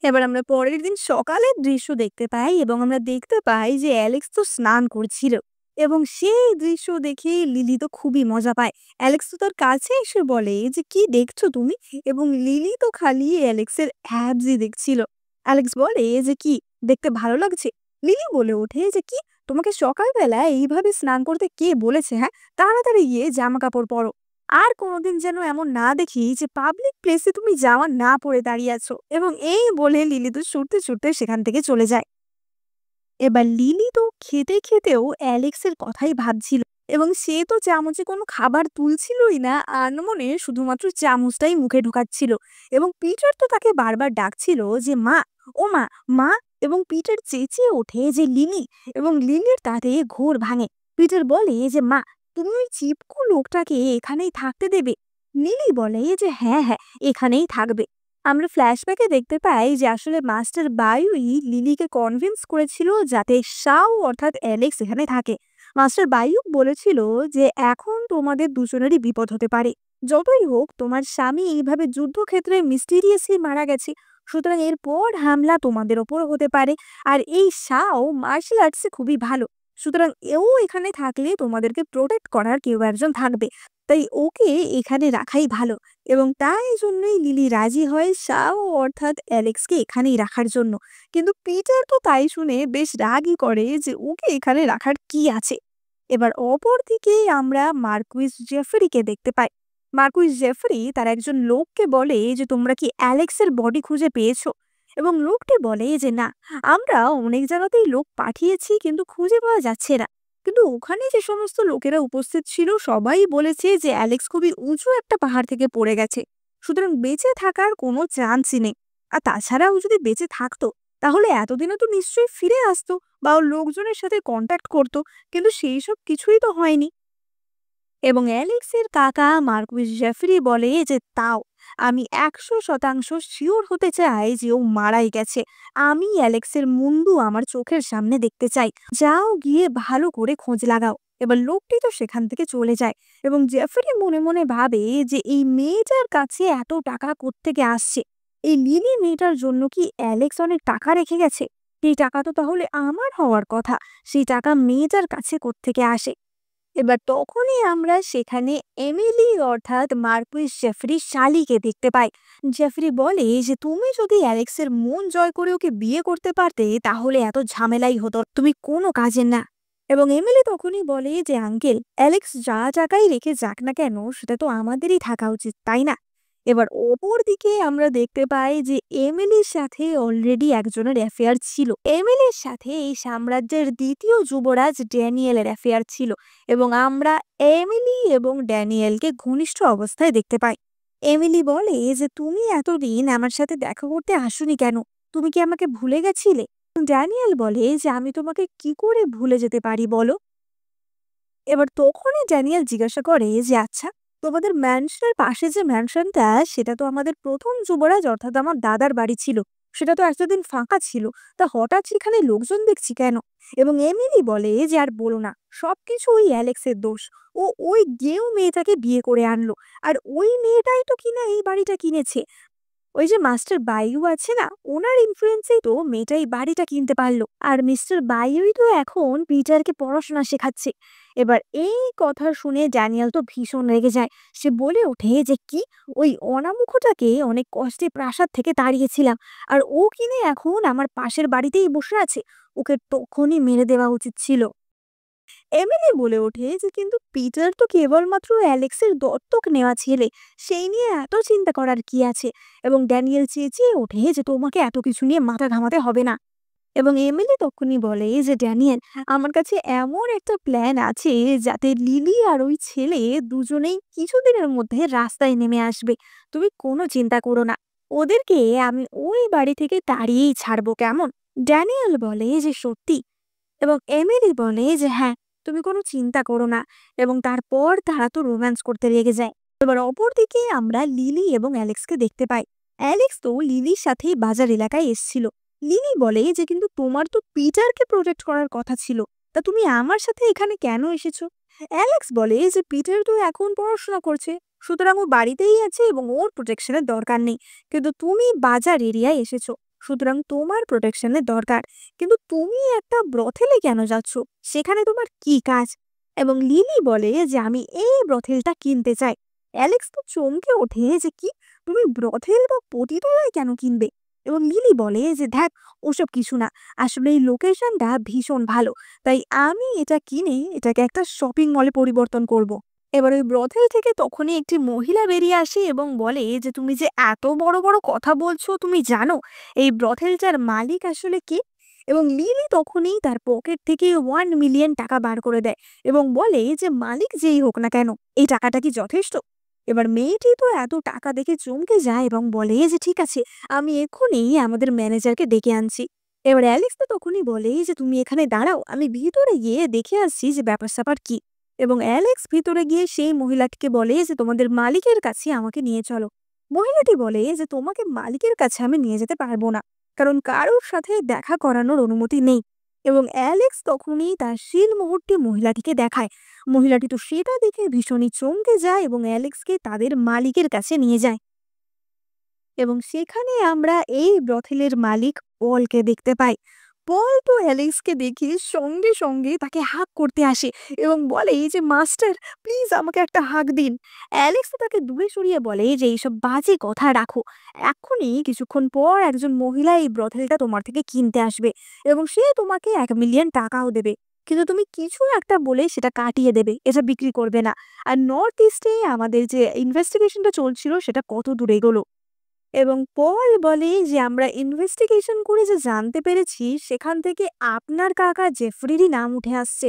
এবার আমরা পরের দিন সকালের দৃশ্য দেখতে পাই এবং আমরা দেখতে পাই যে অ্যালেক্স তো স্নান করছিল এবং সেই দৃশ্য দেখে লিলি তো খুবই মজা পায়। অ্যালেক্স তো তার কাছে এসে বলে যে, "কি দেখছো তুমি?" এবং লিলি তো খালি অ্যালেক্সের অ্যাবসই দেখছিল। অ্যালেক্স বলে যে, "কি দেখতে ভালো লাগছে?" লিলি বলে ওঠে যে, "কি, তোমাকে সকালবেলা এইভাবে স্নান করতে কে বলেছে, হ্যাঁ? তাড়াতাড়ি গিয়ে জামা কাপড় পরো। আর কোনোদিন যেন এমন না দেখি যে পাবলিক প্লেসে তুমি জামা না পরে দাঁড়িয়ে আছো।" এবং এই বলে লিলি তো ছুটতে ছুটতে সেখান থেকে চলে যায়। এবার লিলি তো খেতে খেতেও অ্যালেক্সের কথাই ভাবছিল এবং সে তো চামচে কোনো খাবার তুলছিলই না, আনমনে শুধুমাত্র চামচটাই মুখে ঢোকাচ্ছিল। এবং পিটার তো তাকে বারবার ডাকছিল যে, "মা, ও মা, মা!" এবং পিটার চেঁচিয়ে ওঠে যে, "লিলি!" এবং লিলির তাতে ঘোর ভাঙে। পিটার বলে যে, "মা, তুমি ওই চিপকু লোকটাকে এখানেই থাকতে দেবে?" লিলি বলে যে, "হ্যাঁ হ্যাঁ, এখানেই থাকবে।" আমরা ফ্ল্যাশব্যাকে দেখতে পাই যে আসলে মাস্টার বায়ুই লিলিকে কনভিন্স করেছিল যাতে শাও অর্থাৎ অ্যালেক্স এখানে থাকে। মাস্টার বায়ু বলেছিল যে এখন তোমাদের দুজনেরই বিপদ হতে পারে। যতই হোক, তোমার স্বামী এইভাবে যুদ্ধক্ষেত্রে মিস্টিরিয়াসলি মারা গেছে, সুতরাং এরপর হামলা তোমাদের ওপর হতে পারে। আর এই শাও মার্শাল আর্টসে খুবই ভালো, সুতরাং এও এখানে থাকলে তোমাদেরকে প্রোটেক্ট করার কেউ একজন থাকবে। তাই ওকে এখানে রাখাই ভালো। এবং তাই জন্যই লিলি রাজি হয় শাও অর্থাৎ অ্যালেক্সকে এখানেই রাখার জন্য। কিন্তু পিটার তো তাই শুনে বেশ রাগই করে যে ওকে এখানে রাখার কি আছে। এবার অপরদিকে আমরা মার্কুইস জেফরিকে দেখতে পাই। মার্কুইস জেফরি তার একজন লোককে বলে যে, "তোমরা কি অ্যালেক্সের বডি খুঁজে পেয়েছো?" এবং লোকটি বলে যে না, আমরা অনেক জায়গাতেই লোক পাঠিয়েছি কিন্তু খুঁজে পাওয়া যাচ্ছে না। কিন্তু ওখানে যে সমস্ত লোকেরা উপস্থিত ছিল সবাই বলেছে যে অ্যালেক্স খুবই উঁচু একটা পাহাড় থেকে পড়ে গেছে, সুতরাং বেঁচে থাকার কোনো চান্সই নেই। আর তাছাড়াও যদি বেঁচে থাকতো তাহলে এতদিনে তো নিশ্চয়ই ফিরে আসতো বা ওর লোকজনের সাথে কন্ট্যাক্ট করতো, কিন্তু সেই সব কিছুই তো হয়নি। এবং অ্যালেক্সের কাকা মার্কুইস জেফরি বলে যে তাও আমি 100% শিওর হতে চাই যে ও মারাই গেছে। আমি অ্যালেক্সের মুন্ডু আমার চোখের সামনে দেখতে চাই। যাও গিয়ে ভালো করে খোঁজ লাগাও। এবার লোকটি তো সেখান থেকে চলে যায় এবং জেফরি মনে মনে ভাবে যে এই মেয়েটার কাছে এত টাকা কোত্থেকে আসছে। এই লিলি মেয়েটার জন্য কি অ্যালেক্স অনেক টাকা রেখে গেছে? সেই টাকা তো তাহলে আমার হওয়ার কথা। সেই টাকা মেয়েটার কাছে কোত্থেকে আসে? এবার তখনই আমরা সেখানে এমিলি অর্থাৎ মার্কুইস জেফরির শালিকে দেখতে পাই। জেফরি বলে যে তুমি যদি অ্যালেক্সের মন জয় করে ওকে বিয়ে করতে পারতে তাহলে এত ঝামেলাই হতো, তুমি কোনো কাজের না। এবং এমিলি তখনই বলে যে আঙ্কেল, অ্যালেক্স যা জায়গায় রেখে যাক না কেন সেটা তো আমাদেরই থাকা উচিত, তাই না? এবার অপর দিকে আমরা দেখতে পাই যে এমিলির সাথে অলরেডি একজনের অ্যাফেয়ার ছিল। এমিলির সাথে এই সাম্রাজ্যের দ্বিতীয় যুবরাজ ড্যানিয়েলের অ্যাফেয়ার ছিল এবং আমরা এমিলি এবং ড্যানিয়েলকে ঘনিষ্ঠ অবস্থায় দেখতে পাই। এমিলি বলে যে তুমি এতদিন আমার সাথে দেখা করতে আসোনি কেন? তুমি কি আমাকে ভুলে গেছিলে? ড্যানিয়েল বলে যে আমি তোমাকে কি করে ভুলে যেতে পারি বলো? এবার তখনই ড্যানিয়েল জিজ্ঞাসা করে যে আচ্ছা, তোমাদের ম্যানশনের পাশে যে ম্যানশনটা সেটা তো আমাদের প্রথম যুবরাজ অর্থাৎ আমার দাদার বাড়ি ছিল, সেটা তো এতদিন ফাঁকা ছিল, তা হঠাৎ সেখানে লোকজন দেখছি কেন? এবং এমিলি বলে যে আর বলো না, সবকিছু ওই অ্যালেক্সের দোষ। ও ওই গেও মেয়েটাকে বিয়ে করে আনলো, আর ওই মেয়েটাই তো কিনা এই বাড়িটা কিনেছে। ওই যে মাস্টার বায়ু আছে না, ওনার ইনফ্লুয়েন্সেই তো মেয়েটা এই বাড়িটা কিনতে পারলো, আর মিস্টার বায়ুই তো এখন পিটারকে পড়াশোনা শেখাচ্ছে। এবার এই কথা শুনে ড্যানিয়েল তো ভীষণ রেগে যায়। সে বলে ওঠে যে কি, ওই অনামুখটাকে অনেক কষ্টে প্রাসাদ থেকে তাড়িয়েছিলাম, আর ও কিনে এখন আমার পাশের বাড়িতেই বসে আছে। ওকে তখনই মেরে দেওয়া উচিত ছিল। এমিলি বলে ওঠে যে কিন্তু পিটার তো কেবলমাত্র অ্যালেক্সের দত্তক নেওয়া ছেলে, সেই নিয়ে এত চিন্তা করার কি আছে? এবং ড্যানিয়েল চেঁচিয়ে ওঠে যে তোমাকে এত কিছু নিয়ে মাথা ঘামাতে হবে না। এবং এমিলি তখনই বলে যে ড্যানিয়েল, আমার কাছে এমন একটা প্ল্যান আছে যাতে লিলি আর ওই ছেলে দুজনেই কিছুদিনের মধ্যে রাস্তায় নেমে আসবে। তুমি কোনো চিন্তা করো না, ওদেরকে আমি ওই বাড়ি থেকে তাড়িয়েই ছাড়বো, কেমন? ড্যানিয়েল বলে যে সত্যি? এবং এমিলি বলে যে হ্যাঁ, তুমি কোনো চিন্তা করো না। এবং তারপর তারা তো রোম্যান্স করতে লেগে যায়। এবার অপরদিকে আমরা লিলি এবং অ্যালেক্সকে দেখতে পাই। অ্যালেক্স তো লিলির সাথেই বাজার এলাকায় এসছিল। লিলি বলে যে কিন্তু তোমার তো পিটারকে প্রোটেক্ট করার কথা ছিল, তা তুমি আমার সাথে এখানে কেন এসেছো? অ্যালেক্স বলে যে পিটার তো এখন পড়াশোনা করছে, সুতরাং ও বাড়িতেই আছে এবং ওর প্রোটেকশনের দরকার নেই। কিন্তু তুমি বাজার এরিয়ায় এসেছো, সুতরাং তোমার প্রোটেকশনের দরকার। কিন্তু তুমি একটা ব্রথেলে কেন যাচ্ছ? সেখানে তোমার কি কাজ? এবং লিলি বলে যে আমি এই ব্রথেলটা কিনতে চাই। অ্যালেক্স তো চমকে ওঠে যে কি, তুমি ব্রথেল বা পতিতালয় কেন কিনবে? এবং লিলি বলে যে দেখ, ওসব কিছু না, আসলে এই লোকেশনটা ভীষণ ভালো, তাই আমি এটা কিনে এটাকে একটা শপিং মলে পরিবর্তন করব। এবার ওই ব্রথেল থেকে তখনই একটি মহিলা বেরিয়ে আসে এবং বলে যে তুমি যে এত বড় বড় কথা বলছো, তুমি জানো এই ব্রথেলটার মালিক আসলে কে? এবং লিলি তখনই তার পকেট থেকে 1 মিলিয়ন টাকা বার করে দেয় এবং বলে যে মালিক যেই হোক না কেন, এই টাকাটা কি যথেষ্ট? এবার মেয়েটি তো এত টাকা দেখে চমকে যায় এবং বলে যে ঠিক আছে, আমি এক্ষুনি আমাদের ম্যানেজারকে ডেকে আনছি। এবার অ্যালেক্স তো তখনই বলে যে তুমি এখানে দাঁড়াও, আমি ভিতরে গিয়ে দেখে আসছি যে ব্যাপার স্যাপার কি। এবং অ্যালেক্স ভিতরে গিয়ে সেই মহিলাটিকে বলে যে তোমাদের মালিকের কাছে আমাকে নিয়ে চলো। মহিলাটি বলে যে তোমাকে মালিকের কাছে আমি নিয়ে যেতে পারবো না, কারণ কারোর সাথে দেখা করানোর অনুমতি নেই। এবং অ্যালেক্স তখনই তার শিল মুহূর্তে মহিলাটিকে দেখায়। মহিলাটি তো সেটা দেখে ভীষণই চমকে যায় এবং অ্যালেক্সকে তাদের মালিকের কাছে নিয়ে যায়। এবং সেখানে আমরা এই ব্রথেলের মালিক পলকে দেখতে পাই। পল তো অ্যালেক্সকে দেখে সঙ্গে সঙ্গে তাকে হাগ করতে আসে এবং বলে যে মাস্টার, প্লিজ আমাকে একটা হাগ দিন। অ্যালেক্স তো তাকে দূরে সরিয়ে বলে যে এইসব বাজে কথা রাখো, এখনই কিছুক্ষণ পর একজন মহিলা এই ব্রথেলটা তোমার থেকে কিনতে আসবে এবং সে তোমাকে 1 মিলিয়ন টাকাও দেবে, কিন্তু তুমি কিছু একটা বলে সেটা কাটিয়ে দেবে, এটা বিক্রি করবে না। আর নর্থ ইস্টে আমাদের যে ইনভেস্টিগেশনটা চলছিল সেটা কত দূরে এগোলো? এবং পল বলে যে আমরা ইনভেস্টিগেশন করে যে জানতে পেরেছি সেখান থেকে আপনার কাকা জেফরিরই নাম উঠে আসছে।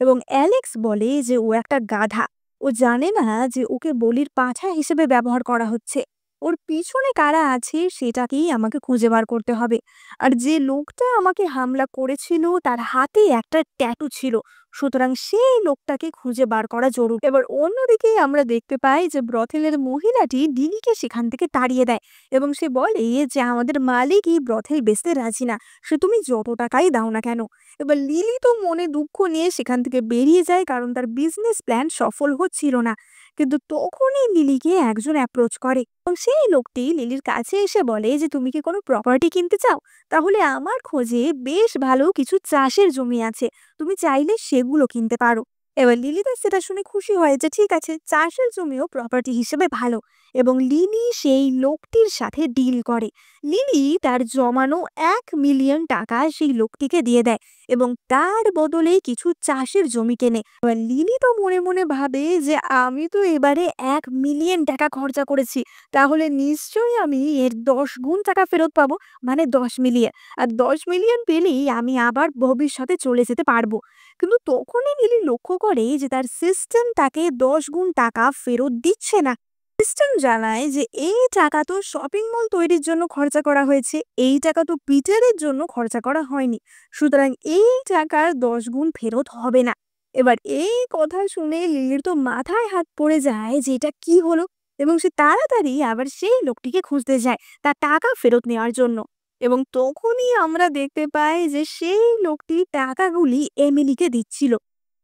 এবং অ্যালেক্স বলে যে ও একটা গাধা, ও জানে না যে ওকে বলির পাঁঠা হিসেবে ব্যবহার করা হচ্ছে। ওর পিছনে কারা আছে সেটাকেই আমাকে খুঁজে বার করতে হবে। আর যে লোকটা আমাকে হামলা করেছিল তার হাতে একটা ট্যাটু ছিল, সুতরাং সেই লোকটাকে খুঁজে বার করা জরুরি। এবার অন্যদিকে আমরা দেখতে পাই যে ব্রথেলের মহিলাটি লিলিকে সেখান থেকে তাড়িয়ে দেয় এবং সে বলে যে আমাদের মালিক এই ব্রথেল বেচতে রাজি না, সে তুমি যত টাকাই দাও না কেন। এবার লিলি তো মনে দুঃখ নিয়ে সেখান থেকে বেরিয়ে যায়, কারণ তার বিজনেস প্ল্যান সফল হচ্ছিল না। কিন্তু তখনই লিলিকে একজন অ্যাপ্রোচ করে এবং সেই লোকটি লিলির কাছে এসে বলে যে তুমি কি কোনো প্রপার্টি কিনতে চাও, তাহলে আমার খোঁজে বেশ ভালো কিছু চাষের জমি আছে, তুমি চাইলে সেগুলো কিনতে পারো। এবার লিলি তো সেটা শুনে খুশি হয় যে ঠিক আছে, চাষের জমিও প্রপার্টি হিসেবে ভালো। এবং লিলি সেই লোকটির সাথে ডিল করে। লিলি তার জমানো 1 মিলিয়ন টাকা সেই লোকটিকে দিয়ে দেয় এবং তার বদলে কিছু চাষের জমি কেনে। এবার লিলি তো মনে মনে ভাবে যে আমি তো এবারে 1 মিলিয়ন টাকা খরচা করেছি, তাহলে নিশ্চয়ই আমি এর 10 গুণ টাকা ফেরত পাবো, মানে 10 মিলিয়ন। আর 10 মিলিয়ন পেলেই আমি আবার ভবিষ্যতে চলে যেতে পারবো। কিন্তু তখনই লিলি লক্ষ্য করে যে তার সিস্টেম তাকে 10 গুণ টাকা ফেরত দিচ্ছে না। সিস্টেম জানায় যে এই টাকা তো শপিং মল তৈরির জন্য খরচা করা হয়েছে, এই টাকা তো পিটারের জন্য খরচা করা হয়নি, সুতরাং এই টাকার 10 গুণ ফেরত হবে না। এবার এই কথা শুনে লিলির তো মাথায় হাত পড়ে যায় যে এটা কি হলো, এবং সে তাড়াতাড়ি আবার সেই লোকটিকে খুঁজতে যায় তার টাকা ফেরত নেওয়ার জন্য। এবং তখনই আমরা দেখতে পাই যে সেই লোকটি টাকাগুলি এমিলিকে দিচ্ছিল।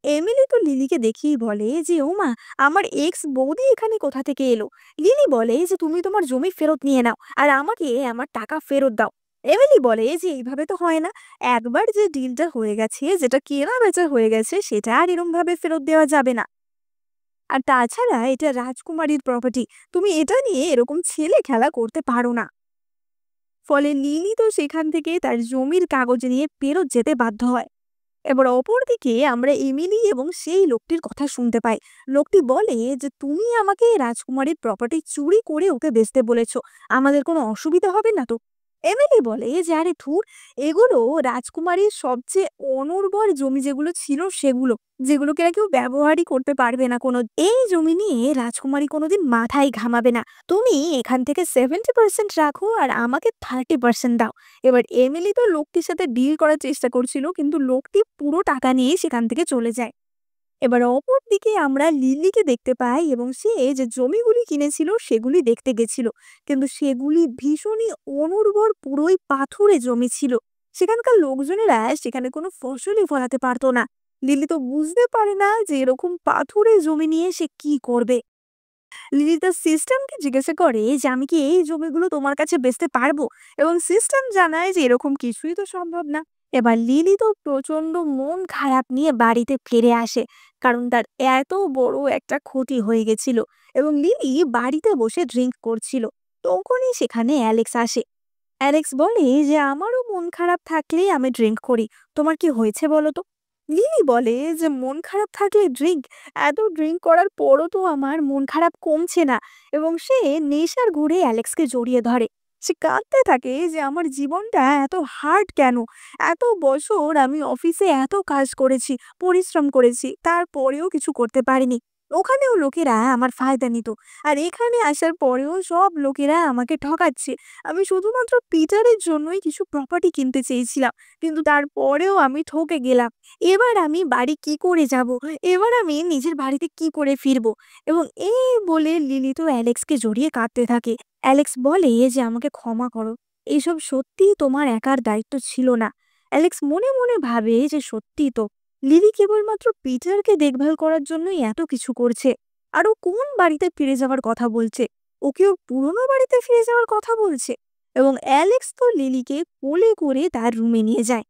এমিলি তো লিলিকে দেখেই বলে যে ও মা, আমার এক্স বৌদি এখানে কোথা থেকে এলো। লিলি বলে যে তুমি তোমার জমি ফেরত নিয়ে নাও আর আমাকে আমার টাকা ফেরত দাও। এমিলি বলে যে এইভাবে তো হয় না, একবার যে ডিলটা হয়ে গেছে, যেটা কেনা বেচা হয়ে গেছে, সেটা আর এরম ভাবে ফেরত দেওয়া যাবে না। আর তাছাড়া এটা রাজকুমারীর প্রপার্টি, তুমি এটা নিয়ে এরকম ছেলে খেলা করতে পারো না। ফলে লিলি তো সেখান থেকে তার জমির কাগজ নিয়ে ফেরত যেতে বাধ্য হয়। এবার অপরদিকে আমরা এমিলি এবং সেই লোকটির কথা শুনতে পাই। লোকটি বলে যে তুমি আমাকে রাজকুমারীর প্রপার্টি চুরি করে ওকে বেচতে বলেছো, আমাদের কোনো অসুবিধা হবে না তো? এমিলি বলে যে আরে ধুর, এগুলো রাজকুমারীর সবচেয়ে অনুর্বর জমি যেগুলো ছিল সেগুলো, যেগুলোকে আর কেউ ব্যবহারই করতে পারবে না কোনো। এই জমি নিয়ে রাজকুমারী কোনোদিন মাথায় ঘামাবে না, তুমি এখান থেকে 70% রাখো আর আমাকে 30% দাও। এবার এমিলি তো লোকটির সাথে ডিল করার চেষ্টা করছিল, কিন্তু লোকটি পুরো টাকা নিয়ে সেখান থেকে চলে যায়। এবার অপর দিকে আমরা লিলিকে দেখতে পাই এবং সে যে জমিগুলি কিনেছিল সেগুলি দেখতে গেছিল, কিন্তু সেগুলি ভীষণই অনুর্বর, পুরোই পাথুরে জমি ছিল। সেখানকার লোকজনেরা সেখানে কোনো ফসলই ফলাতে পারতো না। লিলি তো বুঝতে পারে না যে এরকম পাথুরে জমি নিয়ে সে কি করবে। লিলি তার সিস্টেমকে জিজ্ঞাসা করে যে আমি কি এই জমিগুলো তোমার কাছে বেচতে পারবো, এবং সিস্টেম জানায় যে এরকম কিছুই তো সম্ভব না। এবার লিলি তো প্রচন্ড মন খারাপ নিয়ে বাড়িতে ফিরে আসে, কারণ তার এত বড় একটা ক্ষতি হয়ে গেছিল। এবং লিলি বাড়িতে বসে ড্রিঙ্ক করছিল, তখনই সেখানে অ্যালেক্স আসে। অ্যালেক্স বলে যে আমারও মন খারাপ থাকলেই আমি ড্রিঙ্ক করি, তোমার কি হয়েছে বলো তো? লিলি বলে যে মন খারাপ থাকলে ড্রিঙ্ক, এত ড্রিঙ্ক করার পরও তো আমার মন খারাপ কমছে না। এবং সে নেশার ঘুরে অ্যালেক্সকে জড়িয়ে ধরে। সে কাঁদতে থাকে যে আমার জীবনটা এত হার্ড কেন, এত বছর আমি অফিসে এত কাজ করেছি, পরিশ্রম করেছি, তারপরেও কিছু করতে পারিনি। ওখানেও লোকেরা আমার ফায়দা নিত, আর এখানে আসার পরেও সব লোকেরা আমাকে ঠকাচ্ছে। আমি শুধুমাত্র পিটারের জন্যই কিছু প্রপার্টি কিনতে চেয়েছিলাম, কিন্তু তারপরেও আমি ঠকে গেলাম। এবার আমি বাড়ি কি করে যাব, এবার আমি নিজের বাড়িতে কি করে ফিরবো? এবং এই বলে লিলি তো অ্যালেক্সকে জড়িয়ে কাঁদতে থাকে। অ্যালেক্স বলে যে আমাকে ক্ষমা করো, এইসব সত্যি তোমার একার দায়িত্ব ছিল না। অ্যালেক্স মনে মনে ভাবে যে সত্যি তো, লিলি কেবলমাত্র পিটারকে দেখভাল করার জন্যই এত কিছু করছে। আর ও কোন বাড়িতে ফিরে যাওয়ার কথা বলছে? ওকে ওর পুরোনো বাড়িতে ফিরে যাওয়ার কথা বলছে। এবং অ্যালেক্স তো লিলিকে কোলে করে তার রুমে নিয়ে যায়।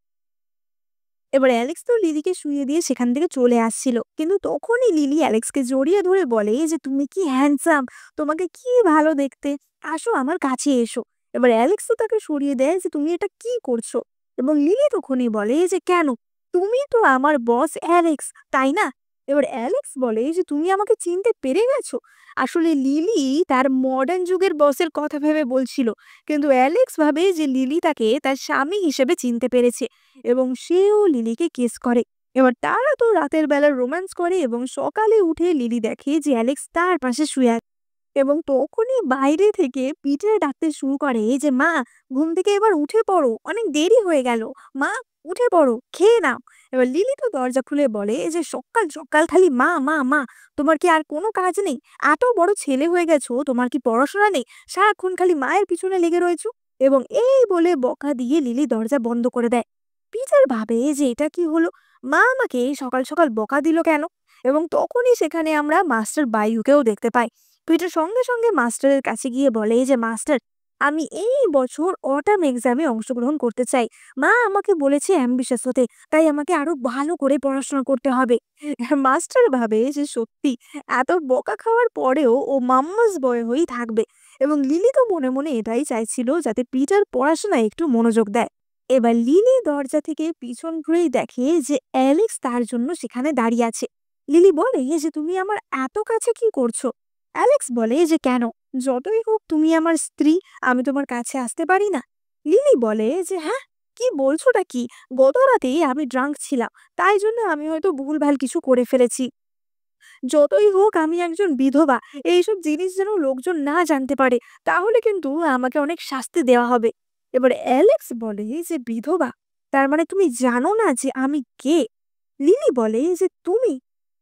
এবার অ্যালেক্স তো লিলিকে শুইয়ে দিয়ে সেখান থেকে চলে আসছিল, কিন্তু তখনই লিলি অ্যালেক্সকে জড়িয়ে ধরে বলে যে তুমি কি হ্যান্ডসাম, তোমাকে কি ভালো দেখতে, আসো আমার কাছে এসো। এবার অ্যালেক্স তো তাকে সরিয়ে দেয় যে তুমি এটা কি করছো। এবং লিলি তখনই বলে যে কেন, তুমি তো আমার বস অ্যালেক্স, তাই না? এবার অ্যালেক্স বলে যে তুমি আমাকে চিনতে পেরে গেছো। আসলে লিলি তার মডার্ন যুগের বসের কথা ভেবে বলছিল, কিন্তু অ্যালেক্স ভাবে যে লিলি তাকে তার স্বামী হিসেবে চিনতে পেরেছে এবং সেও লিলিকে কিস করে। এবার তারা তো রাতের বেলা রোম্যান্স করে এবং সকালে উঠে লিলি দেখে যে অ্যালেক্স তার পাশে শুয়ে আছে এবং তখনই বাইরে থেকে পিটার ডাকতে শুরু করে যে মা, ঘুম থেকে এবার উঠে পড়ো, অনেক দেরি হয়ে গেল। মা, উঠে পড়ো, খেয়ে নাও। এবার লিলি তো দরজা খুলে বলে যে সকাল সকাল খালি মা মা মা, তোমার কি আর কোনো কাজ নেই? এত বড় ছেলে হয়ে গেছো, তোমার কি পড়াশোনা নেই? সারাক্ষণ খালি মায়ের পিছনে লেগে রয়েছো। এবং এই বলে বকা দিয়ে লিলি দরজা বন্ধ করে দেয়। পিটার ভাবে যে এটা কি হলো, মা আমাকে সকাল সকাল বকা দিল কেন? এবং তখনই সেখানে আমরা মাস্টার বায়ুকেও দেখতে পাই। পিটার সঙ্গে সঙ্গে মাস্টারের কাছে গিয়ে বলে যে মাস্টার, আমি এই বছর অটাম এক্সামে অংশগ্রহণ করতে চাই। মা আমাকে বলেছে অ্যাম্বিশাস হতে, তাই আমাকে আরো ভালো করে পড়াশোনা করতে হবে। মাস্টার ভাবে যে সত্যি এত বকা খাওয়ার পরেও ও মাম্মাস বয় হয়েই থাকবে। এবং লিলি তো মনে মনে এটাই চাইছিল যাতে পিটার পড়াশোনায় একটু মনোযোগ দেয়। এবার লিলি দরজা থেকে পিছন ঘুরেই দেখে যে অ্যালেক্স তার জন্য সেখানে দাঁড়িয়ে আছে। লিলি বলে যে তুমি আমার এত কাছে কি করছো? অ্যালেক্স বলে যে কেন, যতই হোক তুমি আমার স্ত্রী, আমি তোমার কাছে আসতে পারি না? লিলি বলে যে হ্যাঁ, কি বলছোটা কি, গত রাতেই আমি ড্রাঙ্ক ছিলাম, তাই জন্য আমি হয়তো ভুলভাল কিছু করে ফেলেছি। যতই হোক আমি একজন বিধবা, এইসব জিনিস যেন লোকজন না জানতে পারে, তাহলে কিন্তু আমাকে অনেক শাস্তি দেওয়া হবে। এবার অ্যালেক্স বলে যে বিধবা, তার মানে তুমি জানো না যে আমি কে? লিলি বলে যে তুমি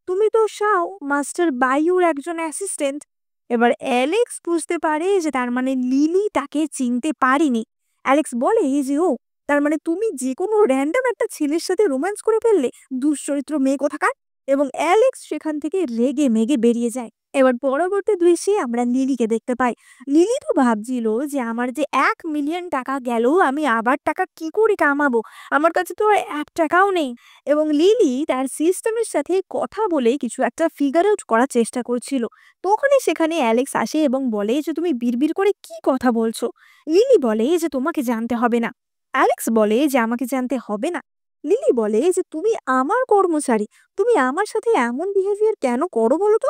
তুমি তো শাও মাস্টার বায়ুর একজন অ্যাসিস্ট্যান্ট। এবার অ্যালেক্স বুঝতে পারে যে তার মানে লিলি তাকে চিনতে পারেনি। অ্যালেক্স বলে যে ও, তার মানে তুমি যে কোনো র্যান্ডম একটা ছেলের সাথে রোম্যান্স করে ফেললে, দুশ্চরিত্র মেয়ে কোথাকার। এবং অ্যালেক্স সেখান থেকে রেগে মেগে বেরিয়ে যায়। এবার পরবর্তী দৃশ্যে আমরা লিলিকে দেখতে পাই। লিলি তো ভাবছিল যে আমার যে 1 মিলিয়ন টাকা গেল, আমি আবার টাকা কি করে কামাবো, আমার কাছে তো আর 1 টাকাও নেই। এবং লিলি তার সিস্টেমের সাথে কথা বলে কিছু একটা ফিগার আউট করার চেষ্টা করছিল। তখনই সেখানে অ্যালেক্স আসে এবং বলে যে তুমি বিড়বিড় করে কি কথা বলছো? লিলি বলে যে তোমাকে জানতে হবে না। অ্যালেক্স বলে যে আমাকে জানতে হবে না। লিলি বলে যে তুমি আমার কর্মচারী, তুমি আমার সাথে এমন বিহেভিয়ার কেন করো বলো তো?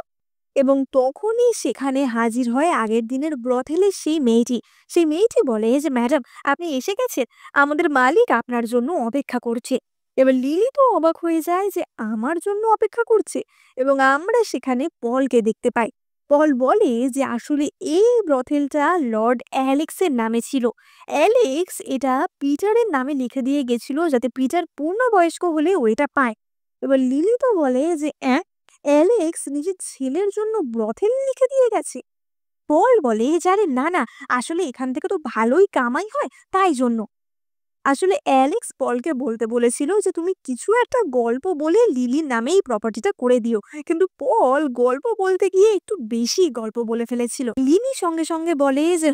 এবং তখনই সেখানে হাজির হয় আগের দিনের ব্রথেলের সেই মেয়েটি বলে যে ম্যাডাম, আপনি এসে গেছেন, আমাদের মালিক আপনার জন্য অপেক্ষা করছে। এবার লিলি তো অবাক হয়ে যায় যে আমার জন্য অপেক্ষা করছে। এবং আমরা সেখানে পলকে দেখতে পাই। পল বলে যে আসলে এই ব্রথেলটা লর্ড অ্যালেক্সের নামে ছিল। অ্যালেক্স এটা পিটারের নামে লিখে দিয়ে গেছিল যাতে পিটার পূর্ণবয়স্ক হলে ও এটা পায়। এবার লিলি তো বলে যে অ্যালেক্স নিজের ছেলের জন্য ব্রথেল লিখে দিয়ে গেছে। পল বলে যে আরে না না, আসলে এখান থেকে তো ভালোই কামাই হয়, তাই জন্য। আসলে অ্যালেক্স পলকে বলতে বলেছিল যে তুমি কিছু একটা গল্প বলে লিলির নামেই প্রপার্টিটা করে দিও, কিন্তু পল গল্প বলতে গিয়ে একটু বেশি গল্প বলে ফেলেছিল। লিলি সঙ্গে সঙ্গে বলে যে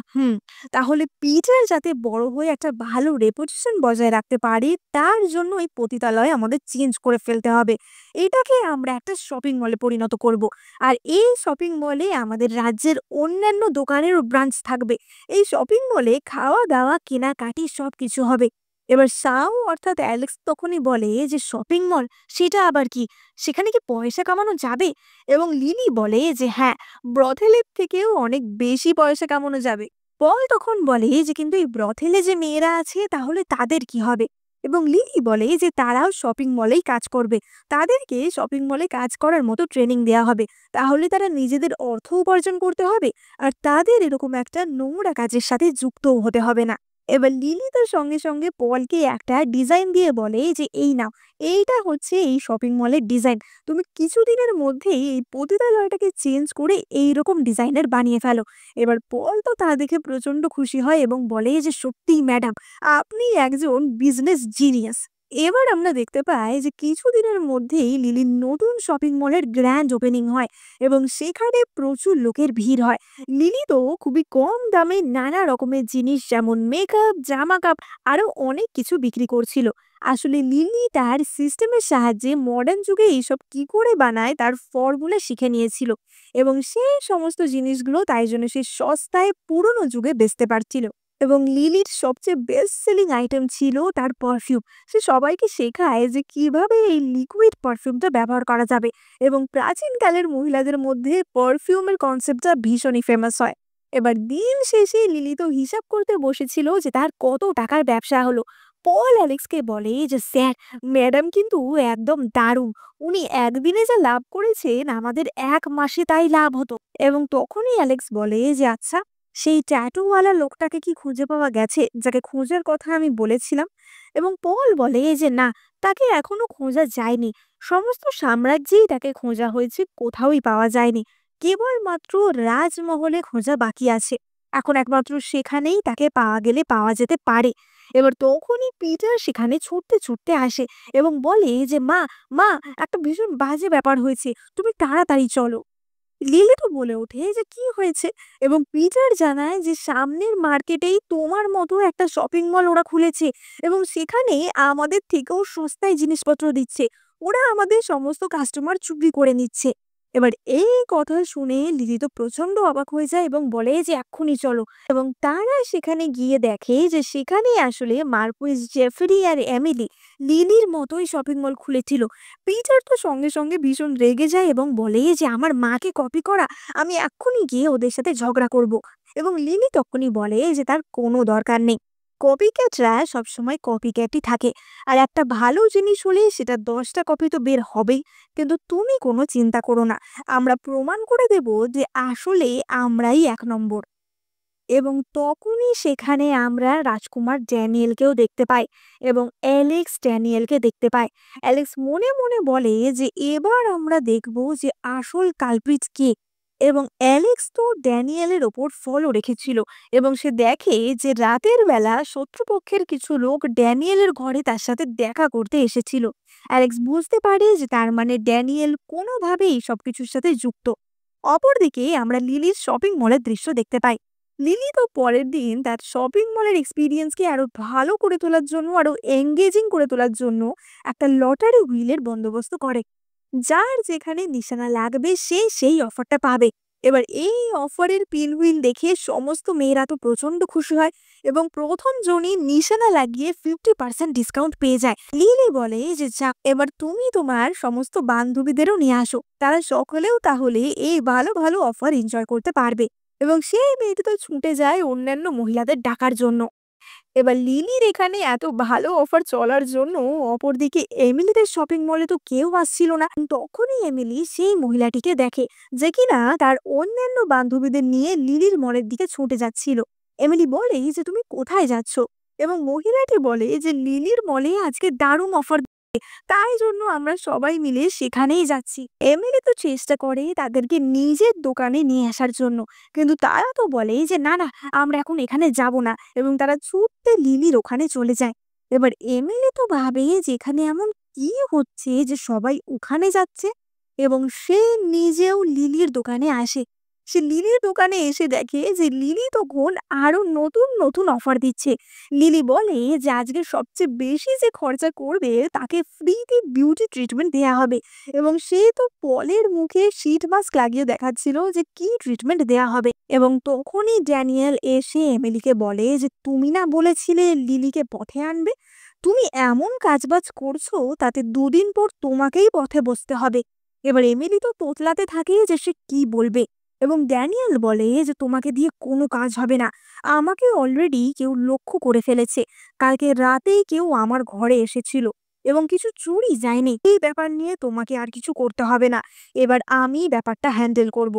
তাহলে পিটার যাতে বড় হয়ে একটা ভালো রেপুটেশন বজায় রাখতে পারে, তার জন্য এই পতিতালয় আমাদের চেঞ্জ করে ফেলতে হবে। এটাকে আমরা একটা শপিং মলে পরিণত করব। আর এই শপিং মলে আমাদের রাজ্যের অন্যান্য দোকানেরও ব্রাঞ্চ থাকবে। এই শপিং মলে খাওয়া দাওয়া কেনাকাটি সবকিছু হবে। এবার সাও অর্থাৎ অ্যালেক্স তখনই বলে যে শপিং মল, সেটা আবার কি, সেখানে কি পয়সা কামানো যাবে? এবং লিলি বলে যে হ্যাঁ, ব্রথেলের থেকেও অনেক বেশি পয়সা কামানো যাবে। পল তখন বলে যে কিন্তু এই ব্রথেলে যে মেয়েরা আছে তাহলে তাদের কি হবে? এবং লিলি বলে যে তারাও শপিং মলেই কাজ করবে, তাদেরকে শপিং মলে কাজ করার মতো ট্রেনিং দেওয়া হবে, তাহলে তারা নিজেদের অর্থ উপার্জন করতে হবে আর তাদের এরকম একটা নোংরা কাজের সাথে যুক্তও হতে হবে না। এবার লিলি তার সঙ্গে সঙ্গে পলকে একটা ডিজাইন দিয়ে বলে যে এই নাও, এইটা হচ্ছে এই শপিং মলের ডিজাইন, তুমি কিছুদিনের মধ্যেই এই পতিতালয়টাকে চেঞ্জ করে এইরকম ডিজাইনের বানিয়ে ফেলো। এবার পল তো তা দেখে প্রচন্ড খুশি হয় এবং বলে যে সত্যিই ম্যাডাম, আপনি একজন বিজনেস জিনিয়াস। এবার আমরা দেখতে পাই যে কিছুদিনের মধ্যেই লিলির নতুন শপিং মলের গ্র্যান্ড ওপেনিং হয় এবং সেখানে প্রচুর লোকের ভিড় হয়। লিলি তো খুবই কম দামে নানা রকমের জিনিস যেমন মেকআপ, জামা কাপড় আরো অনেক কিছু বিক্রি করছিল। আসলে লিলি তার সিস্টেমের সাহায্যে মডার্ন যুগে এইসব কি করে বানায় তার ফর্মুলা শিখে নিয়েছিল এবং সেই সমস্ত জিনিসগুলো তাই জন্য সে সস্তায় পুরনো যুগে বেচতে পারছিল। এবং লিলির সবচেয়ে বেস্ট সেলিং আইটেম ছিল তার পারফিউম। সে সবাইকে শেখায় যে কিভাবে এই লিকুইড পারফিউমটা ব্যবহার করা যাবে এবং প্রাচীনকালের মহিলাদের মধ্যে পারফিউমের কনসেপ্টটা ভীষণই ফেমাস হয়। এবার দিন শেষে লিলি তো হিসাব করতে বসেছিল যে তার কত টাকার ব্যবসা হলো। পল অ্যালেক্সকে বলে যে স্যার, ম্যাডাম কিন্তু একদম দারুণ, উনি একদিনে যা লাভ করেছেন আমাদের 1 মাসে তাই লাভ হতো। এবং তখনই অ্যালেক্স বলে যে আচ্ছা, সেই ট্যাটুওয়ালা লোকটাকে কি খুঁজে পাওয়া গেছে যাকে খোঁজার কথা আমি বলেছিলাম? এবং পল বলে যে না, তাকে এখনো খোঁজা যায়নি, সমস্ত সাম্রাজ্যেই তাকে খোঁজা হয়েছে, কোথাওই পাওয়া যায়নি, কেবলমাত্র রাজমহলে খোঁজা বাকি আছে, এখন একমাত্র সেখানেই তাকে পাওয়া গেলে পাওয়া যেতে পারে। এবার তখনই পিটার সেখানে ছুটতে ছুটতে আসে এবং বলে যে মা, মা, একটা ভীষণ বাজে ব্যাপার হয়েছে, তুমি তাড়াতাড়ি চলো। লিলি তো বলে ওঠে যে কি হয়েছে, এবং পিটার জানায় যে সামনের মার্কেটেই তোমার মতো একটা শপিং মল ওরা খুলেছে এবং সেখানে আমাদের থেকেও সস্তায় জিনিসপত্র দিচ্ছে, ওরা আমাদের সমস্ত কাস্টমার চুরি করে নিচ্ছে। এবার এই কথা শুনে লিলি তো প্রচন্ড অবাক হয়ে যায় এবং বলে যে এক্ষুনি চলো। এবং তারা সেখানে গিয়ে দেখে যে সেখানে আসলে মার্কুইস জেফরি আর এমিলি লিলির মতোই শপিং মল খুলেছিল। পিটার তো সঙ্গে সঙ্গে ভীষণ রেগে যায় এবং বলে যে আমার মাকে কপি করা, আমি এক্ষুনি গিয়ে ওদের সাথে ঝগড়া করব। এবং লিলি তখনই বলে যে তার কোনো দরকার নেই, কপিক্যাটরা সবসময় কপিক্যাটই থাকে, আর একটা ভালো জিনিস হলে সেটা 10টা কপি তো বের হবেই, কিন্তু তুমি কোনো চিন্তা করো না, আমরা প্রমাণ করে দেব যে আসলে আমরাই 1 নম্বর। এবং তখনই সেখানে আমরা রাজকুমার ড্যানিয়েলকেও দেখতে পাই এবং অ্যালেক্স ড্যানিয়েলকে দেখতে পাই। অ্যালেক্স মনে মনে বলে যে এবার আমরা দেখব যে আসল কালপ্রিট কে। এবং অ্যালেক্স তো ড্যানিয়েলের ওপর ফলো রেখেছিল এবং সে দেখে যে রাতের বেলা শত্রুপক্ষের কিছু লোক ড্যানিয়েলের ঘরে তার সাথে দেখা করতে এসেছিল। অ্যালেক্স বুঝতে পারে যে তার মানে ড্যানিয়েল কোনোভাবেই সবকিছুর সাথে যুক্ত। অপরদিকে আমরা লিলির শপিং মলের দৃশ্য দেখতে পাই। লিলি তো পরের দিন তার শপিং মলের এক্সপিরিয়েন্সকে আরো ভালো করে তোলার জন্য, আরো এঙ্গেজিং করে তোলার জন্য একটা লটারি হুইলের বন্দোবস্ত করে। যার যেখানে নিশানা লাগবে সে সেই অফারটা পাবে। এবার এই অফারের পিন হুইল দেখে সমস্ত মেয়েরা তো প্রচন্ড খুশি হয় এবং প্রথম জনই নিশানা লাগিয়ে 50% ডিসকাউন্ট পেয়ে যায়। লিলি বলে যে যাক, এবার তুমি তোমার সমস্ত বান্ধবীদেরও নিয়ে আসো, তারা সকলেও তাহলে এই ভালো ভালো অফার এনজয় করতে পারবে। এবং সেই মেয়েটি তো ছুটে যায় অন্যান্য মহিলাদের ডাকার জন্য। এবার লিলির এখানে এত ভালো অফার চলার জন্য অপরদিকে এমিলিদের শপিং মলে তো কেউ আসছিল না। তখনই এমিলি সেই মহিলাটিকে দেখে যে কিনা তার অন্যান্য বান্ধবীদের নিয়ে লিলির মলের দিকে ছুটে যাচ্ছিল। এমিলি বলে যে তুমি কোথায় যাচ্ছ, এবং মহিলাটি বলে যে লিলির মলে আজকে দারুণ অফার, তাই জন্য আমরা সবাই মিলে সেখানেই যাচ্ছি। এমিলি তো চেষ্টা করে তাদেরকে নিজের দোকানে নিয়ে আসার জন্য, কিন্তু তারা তো বলে যে না না, আমরা এখন এখানে যাব না, এবং তারা ছুটতে লিলির ওখানে চলে যায়। এবার এমিলি তো ভাবে যে এখানে এমন কি হচ্ছে যে সবাই ওখানে যাচ্ছে, এবং সে নিজেও লিলির দোকানে আসে। সে লিলির দোকানে এসে দেখে যে লিলি তখন আরো নতুন নতুন অফার দিচ্ছে। লিলি বলে যে আজকে সবচেয়ে বেশি যে খরচা করবে তাকে ফ্রিতে বিউটি ট্রিটমেন্ট দেয়া হবে, এবং সে তো পলের মুখে শীট মাস্ক লাগিয়ে দেখাচ্ছিল যে কি ট্রিটমেন্ট দেয়া হবে। এবং তখনই ড্যানিয়েল এসে এমিলিকে বলে যে তুমি না বলেছিলে লিলিকে পথে আনবে, তুমি এমন কাজবাজ করছো তাতে 2 দিন পর তোমাকেই পথে বসতে হবে। এবার এমিলি তো তোতলাতে থাকে যে সে কি বলবে, এবং ড্যানিয়েল বলে যে তোমাকে দিয়ে কোনো কাজ হবে না, আমাকে অলরেডি কেউ লক্ষ্য করে ফেলেছে, কালকে রাতেই কেউ আমার ঘরে এসেছিল এবং কিছু চুরি যায়নি, এই ব্যাপার নিয়ে তোমাকে আর কিছু করতে হবে না, এবার আমি ব্যাপারটা হ্যান্ডেল করব।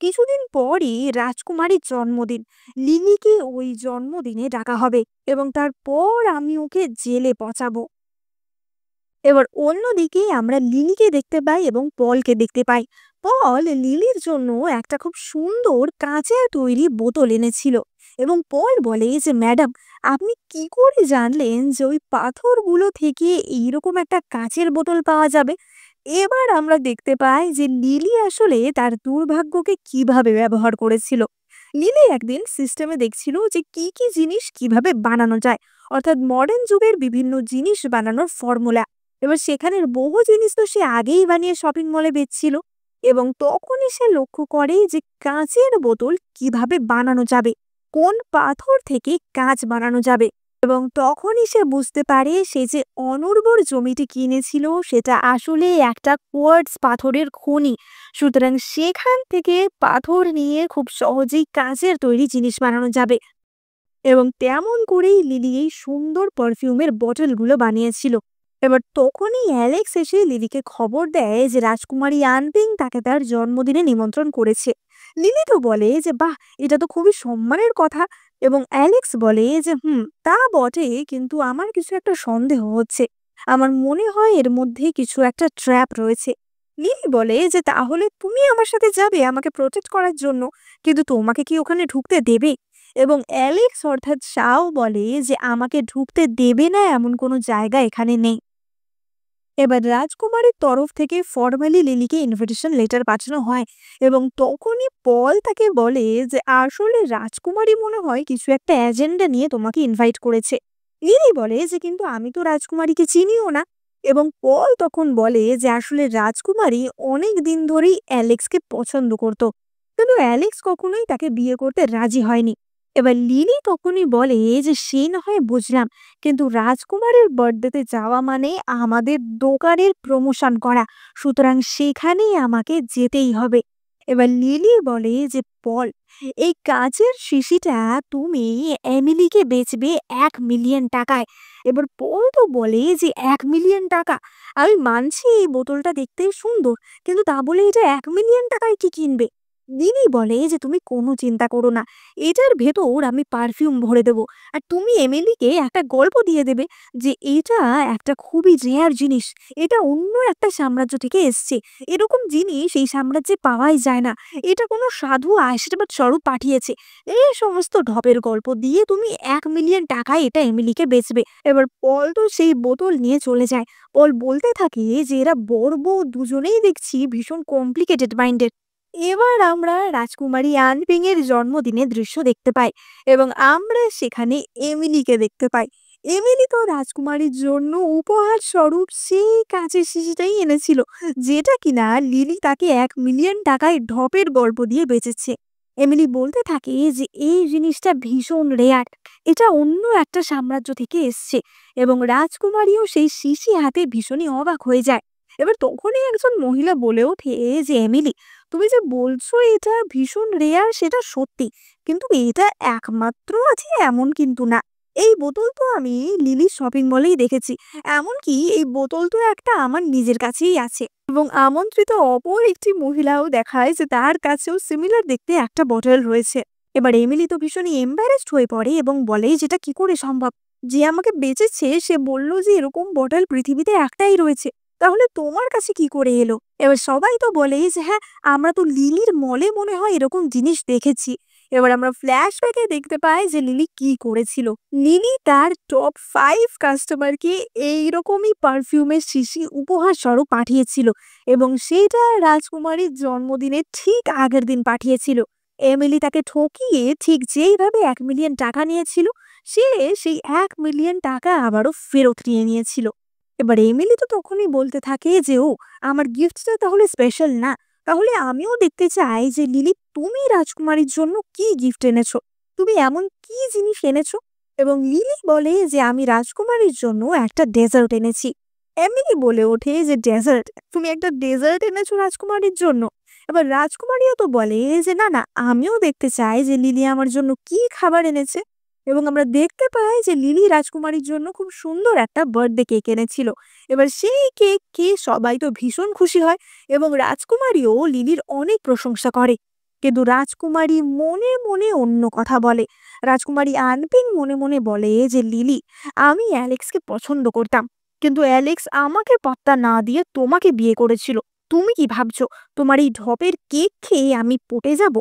কিছুদিন পরই রাজকুমারীর জন্মদিন, লিলিকে ওই জন্মদিনে ডাকা হবে এবং তারপর আমি ওকে জেলে পচাবো। এবার অন্যদিকে আমরা লিলিকে দেখতে পাই এবং পলকে দেখতে পাই। পল লিলির জন্য একটা খুব সুন্দর কাঁচের তৈরি বোতল এনেছিল এবং পল বলে যে ম্যাডাম, আপনি কি করে জানলেন যে ওই পাথরগুলো থেকে এইরকম একটা কাঁচের বোতল পাওয়া যাবে? এবার আমরা দেখতে পাই যে লিলি আসলে তার দুর্ভাগ্যকে কিভাবে ব্যবহার করেছিল। লিলি একদিন সিস্টেমে দেখছিল যে কি কি জিনিস কিভাবে বানানো যায়, অর্থাৎ মডার্ন যুগের বিভিন্ন জিনিস বানানোর ফর্মুলা। এবার সেখানের বহু জিনিস তো সে আগেই বানিয়ে শপিং মলে বেচছিল, এবং তখনই সে লক্ষ্য করে যে কাঁচের বোতল কিভাবে বানানো যাবে। কোন পাথর থেকে কাঁচ বানানো যাবে। এবং তখনই সে বুঝতে পারে সে যে অনুর্বর জমিটি কিনেছিল সেটা আসলে একটা কোয়ার্টজ পাথরের খনি। সুতরাং সেখান থেকে পাথর নিয়ে খুব সহজেই কাঁচের তৈরি জিনিস বানানো যাবে। এবং তেমন করেই লিলি এই সুন্দর পারফিউমের বটলগুলো বানিয়েছিল। এবার তখনই অ্যালেক্স এসে লিলিকে খবর দেয় যে রাজকুমারী আনপিং তাকে তার জন্মদিনে নিমন্ত্রণ করেছে। লিলি তো বলে যে বাহ, এটা তো খুবই সম্মানের কথা। এবং অ্যালেক্স বলে যে তা বটে, কিন্তু আমার কিছু একটা সন্দেহ হচ্ছে। আমার মনে হয় এর মধ্যে কিছু একটা ট্র্যাপ রয়েছে। লিলি বলে যে তাহলে তুমি আমার সাথে যাবে আমাকে প্রোটেক্ট করার জন্য, কিন্তু তোমাকে কি ওখানে ঢুকতে দেবে? এবং অ্যালেক্স অর্থাৎ শাও বলে যে আমাকে ঢুকতে দেবে না এমন কোনো জায়গা এখানে নেই। এবার রাজকুমারীর তরফ থেকে ফর্মালি লিলিকে ইনভিটেশন লেটার পাঠানো হয়। এবং তখনই পল তাকে বলে যে আসলে রাজকুমারী মনে হয় কিছু একটা এজেন্ডা নিয়ে তোমাকে ইনভাইট করেছে। লিলি বলে যে কিন্তু আমি তো রাজকুমারীকে চিনিও না। এবং পল তখন বলে যে আসলে রাজকুমারী অনেক দিন ধরেই অ্যালেক্সকে পছন্দ করত, কিন্তু অ্যালেক্স কখনোই তাকে বিয়ে করতে রাজি হয়নি। এবার লিলি তখনই বলে যে সে না হয় বুঝলাম, কিন্তু রাজকুমারের বার্থডেতে যাওয়া মানে আমাদের দোকানের প্রমোশন করা, সুতরাং সেখানেই আমাকে যেতেই হবে। এবার লিলি বলে যে পল, এই কাচের শিশিটা তুমি এমিলিকে বেচবে 1 মিলিয়ন টাকায়। এবার পল তো বলে যে 1 মিলিয়ন টাকা? আমি মানছি এই বোতলটা দেখতে সুন্দর, কিন্তু তা বলে এটা 1 মিলিয়ন টাকায় কি কিনবে? লিলি বলে যে তুমি কোনো চিন্তা করো না, এটার ভেতর আমি পারফিউম ভরে দেবো। আর তুমি এমিলিকে একটা গল্প দিয়ে দেবে যে এটা একটা খুবই রেয়ার জিনিস, এটা অন্য একটা সাম্রাজ্য থেকে এসছে, এরকম জিনিস এই সাম্রাজ্যে পাওয়াই যায় না, এটা কোনো সাধু আশীর্বাদ স্বরূপ পাঠিয়েছে। এই সমস্ত ঢপের গল্প দিয়ে তুমি 1 মিলিয়ন টাকায় এটা এমিলিকে বেচবে। এবার পল তো সেই বোতল নিয়ে চলে যায়। পল বলতে থাকে যে এরা বড় বউ দুজনেই দেখছি ভীষণ কমপ্লিকেটেড মাইন্ডেড। এবার আমরা রাজকুমারী আনপিং এর জন্মদিনের দৃশ্য দেখতে পাই। এবং আমরা সেখানে এমিলিকে দেখতে পাই। এমিলি তো রাজকুমারীর জন্য উপহার স্বরূপ সেই কাঁচের শিশিটাই এনেছিল, যেটা কিনা লিলি তাকে 1 মিলিয়ন টাকায় ঢপের গল্প দিয়ে বেচেছে। এমিলি বলতে থাকে যে এই জিনিসটা ভীষণ রেয়ার, এটা অন্য একটা সাম্রাজ্য থেকে এসছে। এবং রাজকুমারীও সেই শিশি হাতে ভীষণই অবাক হয়ে যায়। এবার তখনই একজন মহিলা বলে ওঠে যে এমিলি, তুমি যে বলছো এটা ভীষণ রেয়ার সেটা সত্যি, কিন্তু এটা একমাত্র আছে এমন কিন্তু না। এই বোতল তো আমি লিলির শপিং মলেই দেখেছি। এমনকি এই বোতল তো একটা আমার নিজের কাছেই আছে। এবং আমন্ত্রিত অপর একটি মহিলাও দেখায় যে তার কাছেও সিমিলার দেখতে একটা বটল রয়েছে। এবার এমিলি তো ভীষণই এম্বারেসড হয়ে পড়ে এবং বলে যেটা কি করে সম্ভব, যে আমাকে বেচেছে সে বলল যে এরকম বটল পৃথিবীতে একটাই রয়েছে, তাহলে তোমার কাছে কি করে এলো? এবার সবাই তো বলে যে হ্যাঁ, আমরা তো লিলির মলে মনে হয় এরকম জিনিস দেখেছি। এবার আমরা ফ্ল্যাশব্যাকে দেখতে পাই যে লিলি কি করেছিল। লিলি তার টপ 5 কাস্টমারকে এইরকমই পারফিউমের শিশি উপহার স্বরূপ পাঠিয়েছিল, এবং সেটা রাজকুমারীর জন্মদিনের ঠিক আগের দিন পাঠিয়েছিল। এমিলি তাকে ঠকিয়ে ঠিক যেইভাবে 1 মিলিয়ন টাকা নিয়েছিল, সে সেই 1 মিলিয়ন টাকা আবারও ফেরত নিয়ে নিয়েছিল। এবার এমিলি তো তখনই বলতে থাকে যে ও, আমার গিফটটা তাহলে স্পেশাল না, তাহলে আমিও দেখতে চাই যে লিলি তুমি রাজকুমারীর জন্য কি গিফট এনেছো, তুমি এমন কি জিনিস এনেছো। এবং লিলি বলে যে আমি রাজকুমারীর জন্য একটা ডেজার্ট এনেছি। এমিলি বলে ওঠে যে ডেজার্ট? তুমি একটা ডেজার্ট এনেছো রাজকুমারীর জন্য? এবার রাজকুমারীও তো বলে যে না না, আমিও দেখতে চাই যে লিলি আমার জন্য কি খাবার এনেছে। এবং আমরা দেখতে পাই যে লিলি রাজকুমারীর জন্য খুব সুন্দর একটা বার্থডে কেক এনেছিল। এবার সেই কেক খেয়ে সবাই তো ভীষণ খুশি হয়, এবং রাজকুমারীও লিলির অনেক প্রশংসা করে। কিন্তু রাজকুমারী মনে মনে অন্য কথা বলে। রাজকুমারী আনপিং মনে মনে বলে যে লিলি, আমি অ্যালেক্সকে পছন্দ করতাম, কিন্তু অ্যালেক্স আমাকে পাত্তা না দিয়ে তোমাকে বিয়ে করেছিল। তুমি কি ভাবছো তোমার এই ঢপের কেক খেয়ে আমি পটে যাব?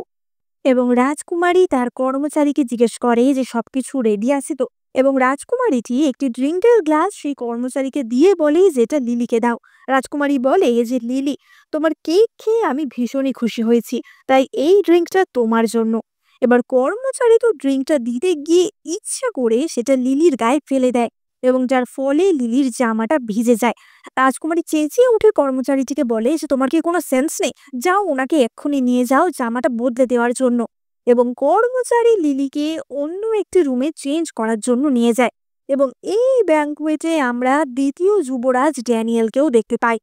এবং রাজকুমারী তার কর্মচারীকে জিজ্ঞেস করে যে সবকিছু রেডি আছে তো। এবং রাজকুমারীটি একটি ড্রিঙ্কের গ্লাস সেই কর্মচারীকে দিয়ে বলে যে এটা লিলিকে দাও। রাজকুমারী বলে যে লিলি, তোমার কেক খেয়ে আমি ভীষণই খুশি হয়েছি, তাই এই ড্রিঙ্কটা তোমার জন্য। এবার কর্মচারী তো ড্রিঙ্কটা দিতে গিয়ে ইচ্ছা করে সেটা লিলির গায়ে ফেলে দেয়, এবং যার ফলে লিলির জামাটা ভিজে যায়। রাজকুমারী চেঁচিয়ে উঠে কর্মচারীটিকে বলে যে তোমার কি কোনো সেন্স নেই, যাও ওনাকে এক্ষুনি নিয়ে যাও জামাটা বদলে দেওয়ার জন্য। এবং কর্মচারী লিলিকে অন্য একটি রুমে চেঞ্জ করার জন্য নিয়ে যায়। এবং এই ব্যাংকুয়েটে আমরা দ্বিতীয় যুবরাজ ড্যানিয়েলকেও দেখতে পাই।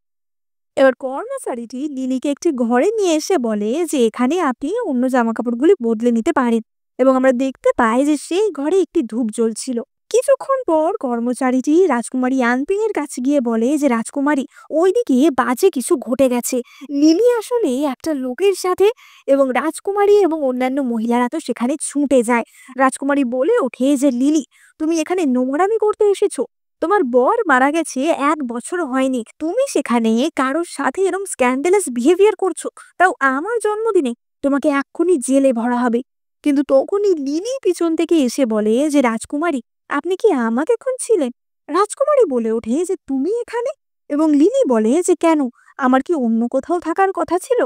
এবার কর্মচারীটি লিলিকে একটি ঘরে নিয়ে এসে বলে যে এখানে আপনি অন্য জামাকাপড়গুলি বদলে নিতে পারেন। এবং আমরা দেখতে পাই যে সেই ঘরে একটি ধূপ জ্বলছিল। কিছুক্ষণ পর কর্মচারীটি রাজকুমারী আনপিং এর কাছে গিয়ে বলে যে রাজকুমারী, ওইদিকে বাজে কিছু ঘটে গেছে। লিলি আসলে একটা লোকের সাথে, এবং রাজকুমারী এবং অন্যান্য মহিলারা তো সেখানে ছুটে যায়। রাজকুমারী বলে ওঠে যে লিলি, তুমি এখানে নোংরামি করতে এসেছো? তোমার বর মারা গেছে 1 বছর হয়নি, তুমি সেখানে কারোর সাথে এরকম স্ক্যান্ডালাস বিহেভিয়ার করছো, তাও আমার জন্মদিনে? তোমাকে এক্ষুনি জেলে ভরা হবে। কিন্তু তখনই লিলি পিছন থেকে এসে বলে যে রাজকুমারী, আপনি কি আমাকে খুঁজছিলেন? রাজকুমারী বলে ওঠে যে তুমি এখানে? এবং লিলি বলে যে কেন, আমার কি অন্য কোথাও থাকার কথা ছিল?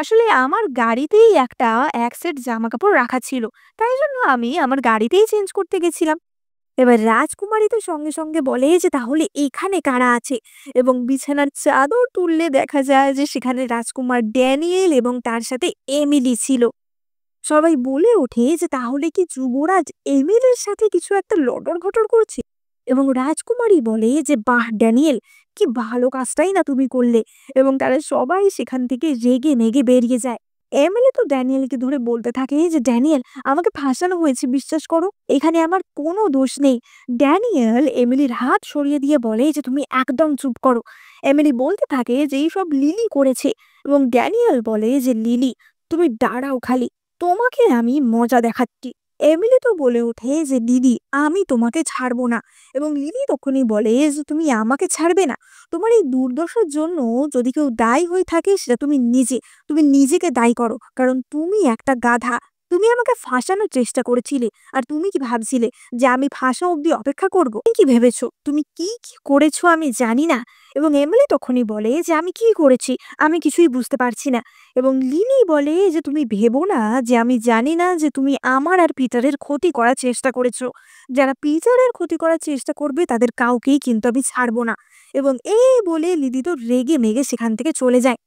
আসলে আমার গাড়িতেই একটা এক সেট জামা কাপড় রাখা ছিল, তাই জন্য আমি আমার গাড়িতেই চেঞ্জ করতে গেছিলাম। এবার রাজকুমারী তো সঙ্গে সঙ্গে বলে যে তাহলে এখানে কারা আছে? এবং বিছানার চাদর তুললে দেখা যায় যে সেখানে রাজকুমার ড্যানিয়েল এবং তার সাথে এমিলি ছিল। সবাই বলে ওঠে যে তাহলে কি যুবরাজ এমিলির সাথে কিছু একটা লটর ঘটর করছে? এবং রাজকুমারী বলে যে বাহ ড্যানিয়েল, কি ভালো কাজটাই না তুমি করলে। এবং তারা সবাই সেখান থেকে রেগে মেগে বেরিয়ে যায়। এমিলি তো ড্যানিয়েলকে ধরে বলতে থাকে যে ড্যানিয়েল, আমাকে ফাঁসানো হয়েছে, বিশ্বাস করো, এখানে আমার কোনো দোষ নেই। ড্যানিয়েল এমিলির হাত সরিয়ে দিয়ে বলে যে তুমি একদম চুপ করো। এমিলি বলতে থাকে যে এইসব লিলি করেছে। এবং ড্যানিয়েল বলে যে লিলি, তুমি দাঁড়াও খালি, তোমাকে আমি মজা দেখাচ্ছি। এমিলি তো বলে ওঠে যে দিদি, আমি তোমাকে ছাড়বো না। এবং লিলি তখনই বলে যে তুমি আমাকে ছাড়বে না? তোমার এই দুর্দশার জন্য যদি কেউ দায়ী হয়ে থাকে সেটা তুমি নিজে। তুমি নিজেকে দায়ী করো, কারণ তুমি একটা গাধা। তুমি আমাকে ফাঁসানোর চেষ্টা করেছিলে, আর তুমি কি ভাবছিলে যে আমি ফাঁসা অবধি অপেক্ষা করব? তুমি কি ভেবেছো তুমি কি কি করেছো আমি জানি না? এবং এমিলি তখনই বলে যে আমি কি করেছি, আমি কিছুই বুঝতে পারছি না। এবং লিলি বলে যে তুমি ভেবো না যে আমি জানি না যে তুমি আমার আর পিটারের ক্ষতি করার চেষ্টা করেছো। যারা পিটারের ক্ষতি করার চেষ্টা করবে তাদের কাউকেই কিন্তু আমি ছাড়বো না। এবং এই বলে লিলি তো রেগে মেগে সেখান থেকে চলে যায়।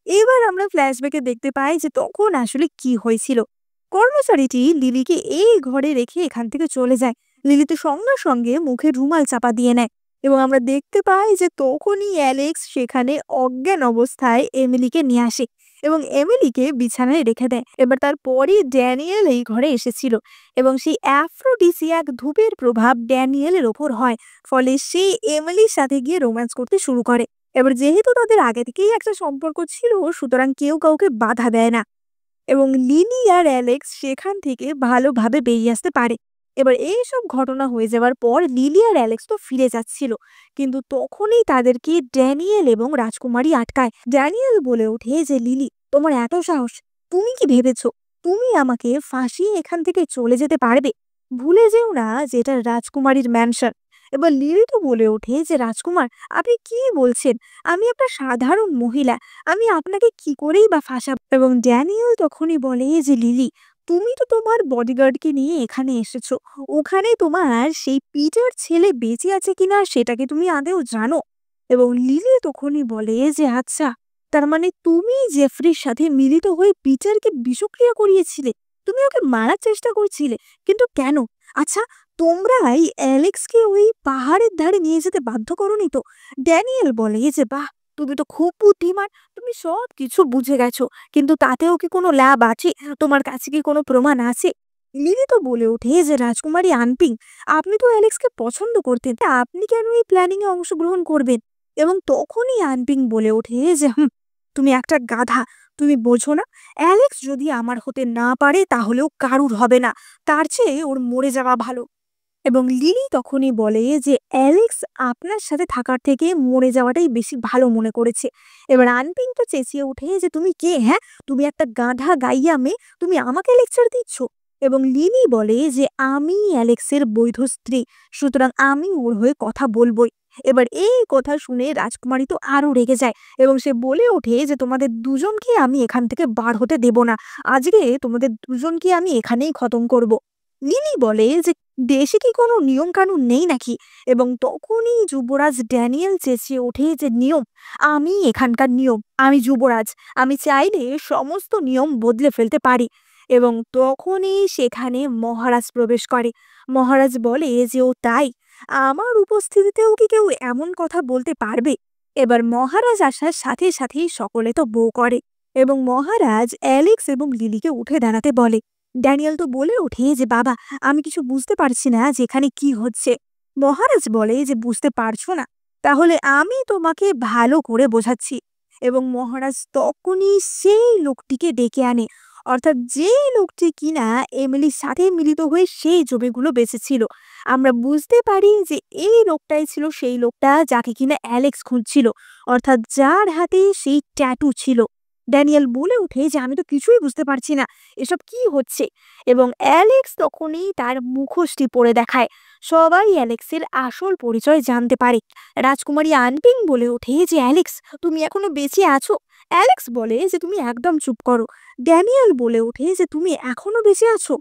এবার আমরা ফ্ল্যাশব্যাকে দেখতে পাই যে তখন আসলে কি হয়েছিল। কর্মচারীটি লিলিকে এই ঘরে রেখে এখান থেকে চলে যায়। লিলি তো সঙ্গে সঙ্গে মুখে রুমাল চাপা দিয়ে নেয়। এবং আমরা দেখতে পাই যে তখনই অ্যালেক্স সেখানে অজ্ঞান অবস্থায় এমিলিকে নিয়ে আসে এবং এমিলিকে বিছানায় রেখে দেয়। এবার তারপরই ড্যানিয়েল এই ঘরে এসেছিল এবং সেই অ্যাফ্রোডিসিয়াক ধূপের প্রভাব ড্যানিয়েলের ওপর হয়, ফলে সে এমিলির সাথে গিয়ে রোম্যান্স করতে শুরু করে। এবার যেহেতু তাদের আগে থেকেই একটা সম্পর্ক ছিল, সুতরাং কেউ কাউকে বাধা দেয় না এবং লিলি আর অ্যালেক্স সেখান থেকে ভালোভাবে বেরিয়ে আসতে পারে। এবার এইসব ঘটনা হয়ে যাওয়ার পর লিলি আর অ্যালেক্স তো ফিরে যাচ্ছিল, কিন্তু তখনই তাদেরকে ড্যানিয়েল এবং রাজকুমারী আটকায়। ড্যানিয়েল বলে ওঠে যে লিলি, তোমার এত সাহস, তুমি কি ভেবেছো তুমি আমাকে ফাঁসিয়ে এখান থেকে চলে যেতে পারবে? ভুলে যেও না যে এটা রাজকুমারীর ম্যানশন। এবার লিলি তো বলে ওঠে যে রাজকুমার, আপনি কি বলছেন? আমি একটা সাধারণ মহিলা, আমি আপনাকে কি করেই বা ফাঁসাবো? এবং ড্যানিয়েল তখনই বলে যে লিলি, তুমি তো তোমার বডিগার্ডকে নিয়ে এখানে এসেছো, ওখানে তোমার সেই পিটার ছেলে বেঁচে আছে কিনা সেটা কি তুমি আদেও জানো? এবং লিলি তখনই বলে যে আচ্ছা, তার মানে তুমি জেফরির সাথে মিলিত হয়ে পিটারকে বিষক্রিয়া করিয়েছিলে, তুমি ওকে মারার চেষ্টা করছিলে, কিন্তু কেন? আচ্ছা, তোমরাই অ্যালেক্সকে ওই পাহাড়ের ধারে নিয়ে যেতে বাধ্য করোনি তো? ড্যানিয়েল বলে যে বাহ, তুমি তো খুব বুদ্ধিমান, তুমি সব কিছু বুঝে গেছো, কিন্তু তাতেও কি কোনো লাভ আছে? তোমার কাছে কি কোনো প্রমাণ আছে? লিলি তো বলে ওঠে যে রাজকুমারী আনপিং, আপনি তো অ্যালেক্সকে পছন্দ করতেন, তা আপনি কেন এই প্ল্যানিং এ অংশগ্রহণ করবেন? এবং তখনই আনপিং বলে ওঠে যে তুমি একটা গাধা, তুমি বোঝো না, অ্যালেক্স যদি আমার হতে না পারে তাহলেও কারুর হবে না, তার চেয়ে ওর মরে যাওয়া ভালো। এবং লিলি তখনই বলে যে অ্যালেক্স আপনার সাথে থাকার থেকে মরে যাওয়াটাই বেশি ভালো মনে করেছে। এবার আনপিং তো চেঁচিয়ে ওঠে যে তুমি কে? হ্যাঁ, তুমি একটা গাধা গাইয়া মেয়ে, তুমি আমাকে লেকচার দিচ্ছ? এবং লিলি বলে যে আমি অ্যালেক্সের বৈধ স্ত্রী, সুতরাং আমি ওর হয়ে কথা বলবোই। এবার এই কথা শুনে রাজকুমারী তো আরো রেগে যায় এবং সে বলে ওঠে যে তোমাদের দুজনকে আমি এখান থেকে বার হতে দেব না, আজকে তোমাদের দুজনকে আমি এখানেই খতম করব। লিলি বলে যে দেশে কি কোনো নিয়ম কানুন নেই নাকি? এবং তখনই যুবরাজ ড্যানিয়েল চেঁচিয়ে ওঠে যে নিয়ম, আমি এখানকার নিয়ম, আমি যুবরাজ, আমি চাইলে সমস্ত নিয়ম বদলে ফেলতে পারি। এবং তখনই সেখানে মহারাজ প্রবেশ করে। মহারাজ বলে যে ও তাই, আমার উপস্থিতিতেও কি কেউ এমন কথা বলতে পারবে? এবার মহারাজ আসার সাথে সাথেই সকলে তো বউ করে এবং মহারাজ অ্যালেক্স এবং লিলিকে উঠে দাঁড়াতে বলে। ড্যানিয়েল তো বলে ওঠে যে বাবা, আমি কিছু বুঝতে পারছি না যে এখানে কি হচ্ছে। মহারাজ বলে যে বুঝতে পারছো না, তাহলে আমি তোমাকে ভালো করে বোঝাচ্ছি। এবং মহারাজ তখনই সেই লোকটিকে ডেকে আনে, অর্থাৎ যেই লোকটি কিনা এমিলির সাথে মিলিত হয়ে সেই জমিগুলো বেচেছিল। আমরা বুঝতে পারি যে এই লোকটাই ছিল সেই লোকটা যাকে কিনা অ্যালেক্স খুঁজছিল, অর্থাৎ যার হাতে সেই ট্যাটু ছিল। ড্যানিয়েল বলে ওঠে যে আমি তো কিছুই বুঝতে পারছি না, এসব কি হচ্ছে। এবং অ্যালেক্স তখনই তার মুখোশটি পরে দেখায়। সবাই অ্যালেক্সের আসল পরিচয় জানতে পারে। রাজকুমারী আনপিং বলে ওঠে যে অ্যালেক্স, তুমি এখনো বেঁচে আছো? অ্যালেক্স বলে যে তুমি একদম চুপ করো। ড্যানিয়েল বলে ওঠে যে তুমি এখনো বেঁচে আছো।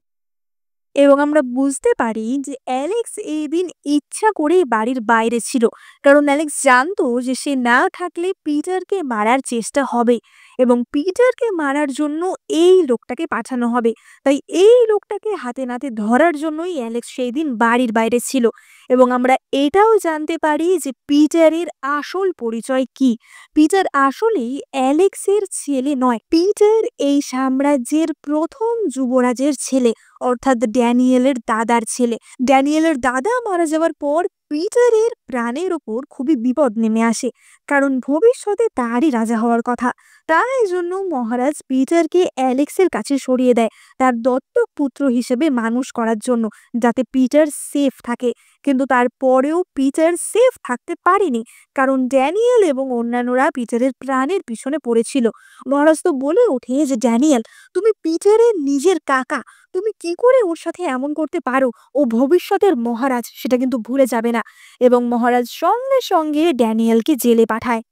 এবং আমরা বুঝতে পারি যে অ্যালেক্স এই দিন ইচ্ছা করেই বাড়ির বাইরে ছিল, কারণ অ্যালেক্স জানতো যে সে না থাকলে পিটারকে মারার চেষ্টা হবে এবং পিটারকে মারার জন্য এই লোকটাকে পাঠানো হবে। তাই এই লোকটাকে হাতে নাতে ধরার জন্যই অ্যালেক্স সেই দিন বাড়ির বাইরে ছিল। এবং আমরা এটাও জানতে পারি যে পিটারের আসল পরিচয় কি। পিটার আসলেই অ্যালেক্সের ছেলে নয়, পিটার এই সাম্রাজ্যের প্রথম যুবরাজের ছেলে, অর্থাৎ ড্যানিয়েলের দাদার ছেলে। ড্যানিয়েলের দাদা মারা যাওয়ার পর পিটারের প্রাণের ওপর খুবই বিপদ নেমে আসে, কারণ ভবিষ্যতে তারই রাজা হওয়ার কথা। তাই জন্য মহারাজ পিটারকে অ্যালেক্সের কাছে সরিয়ে দেয়, তার দত্তক পুত্র হিসেবে মানুষ করার জন্য, যাতে পিটার সেফ থাকে। কিন্তু তারপরেও পিটার সেফ থাকতে পারেনি, কারণ ড্যানিয়েল এবং অন্যান্যরা পিটারের প্রাণের পিছনে পড়েছিল। মহারাজ তো বলে ওঠে যে ড্যানিয়েল, তুমি পিটারের নিজের কাকা, তুমি কি করে ওর সাথে এমন করতে পারো? ও ভবিষ্যতের মহারাজ, সেটা কিন্তু ভুলে যাবে না। এবং মহারাজ সঙ্গে সঙ্গে ড্যানিয়েলকে জেলে পাঠায়।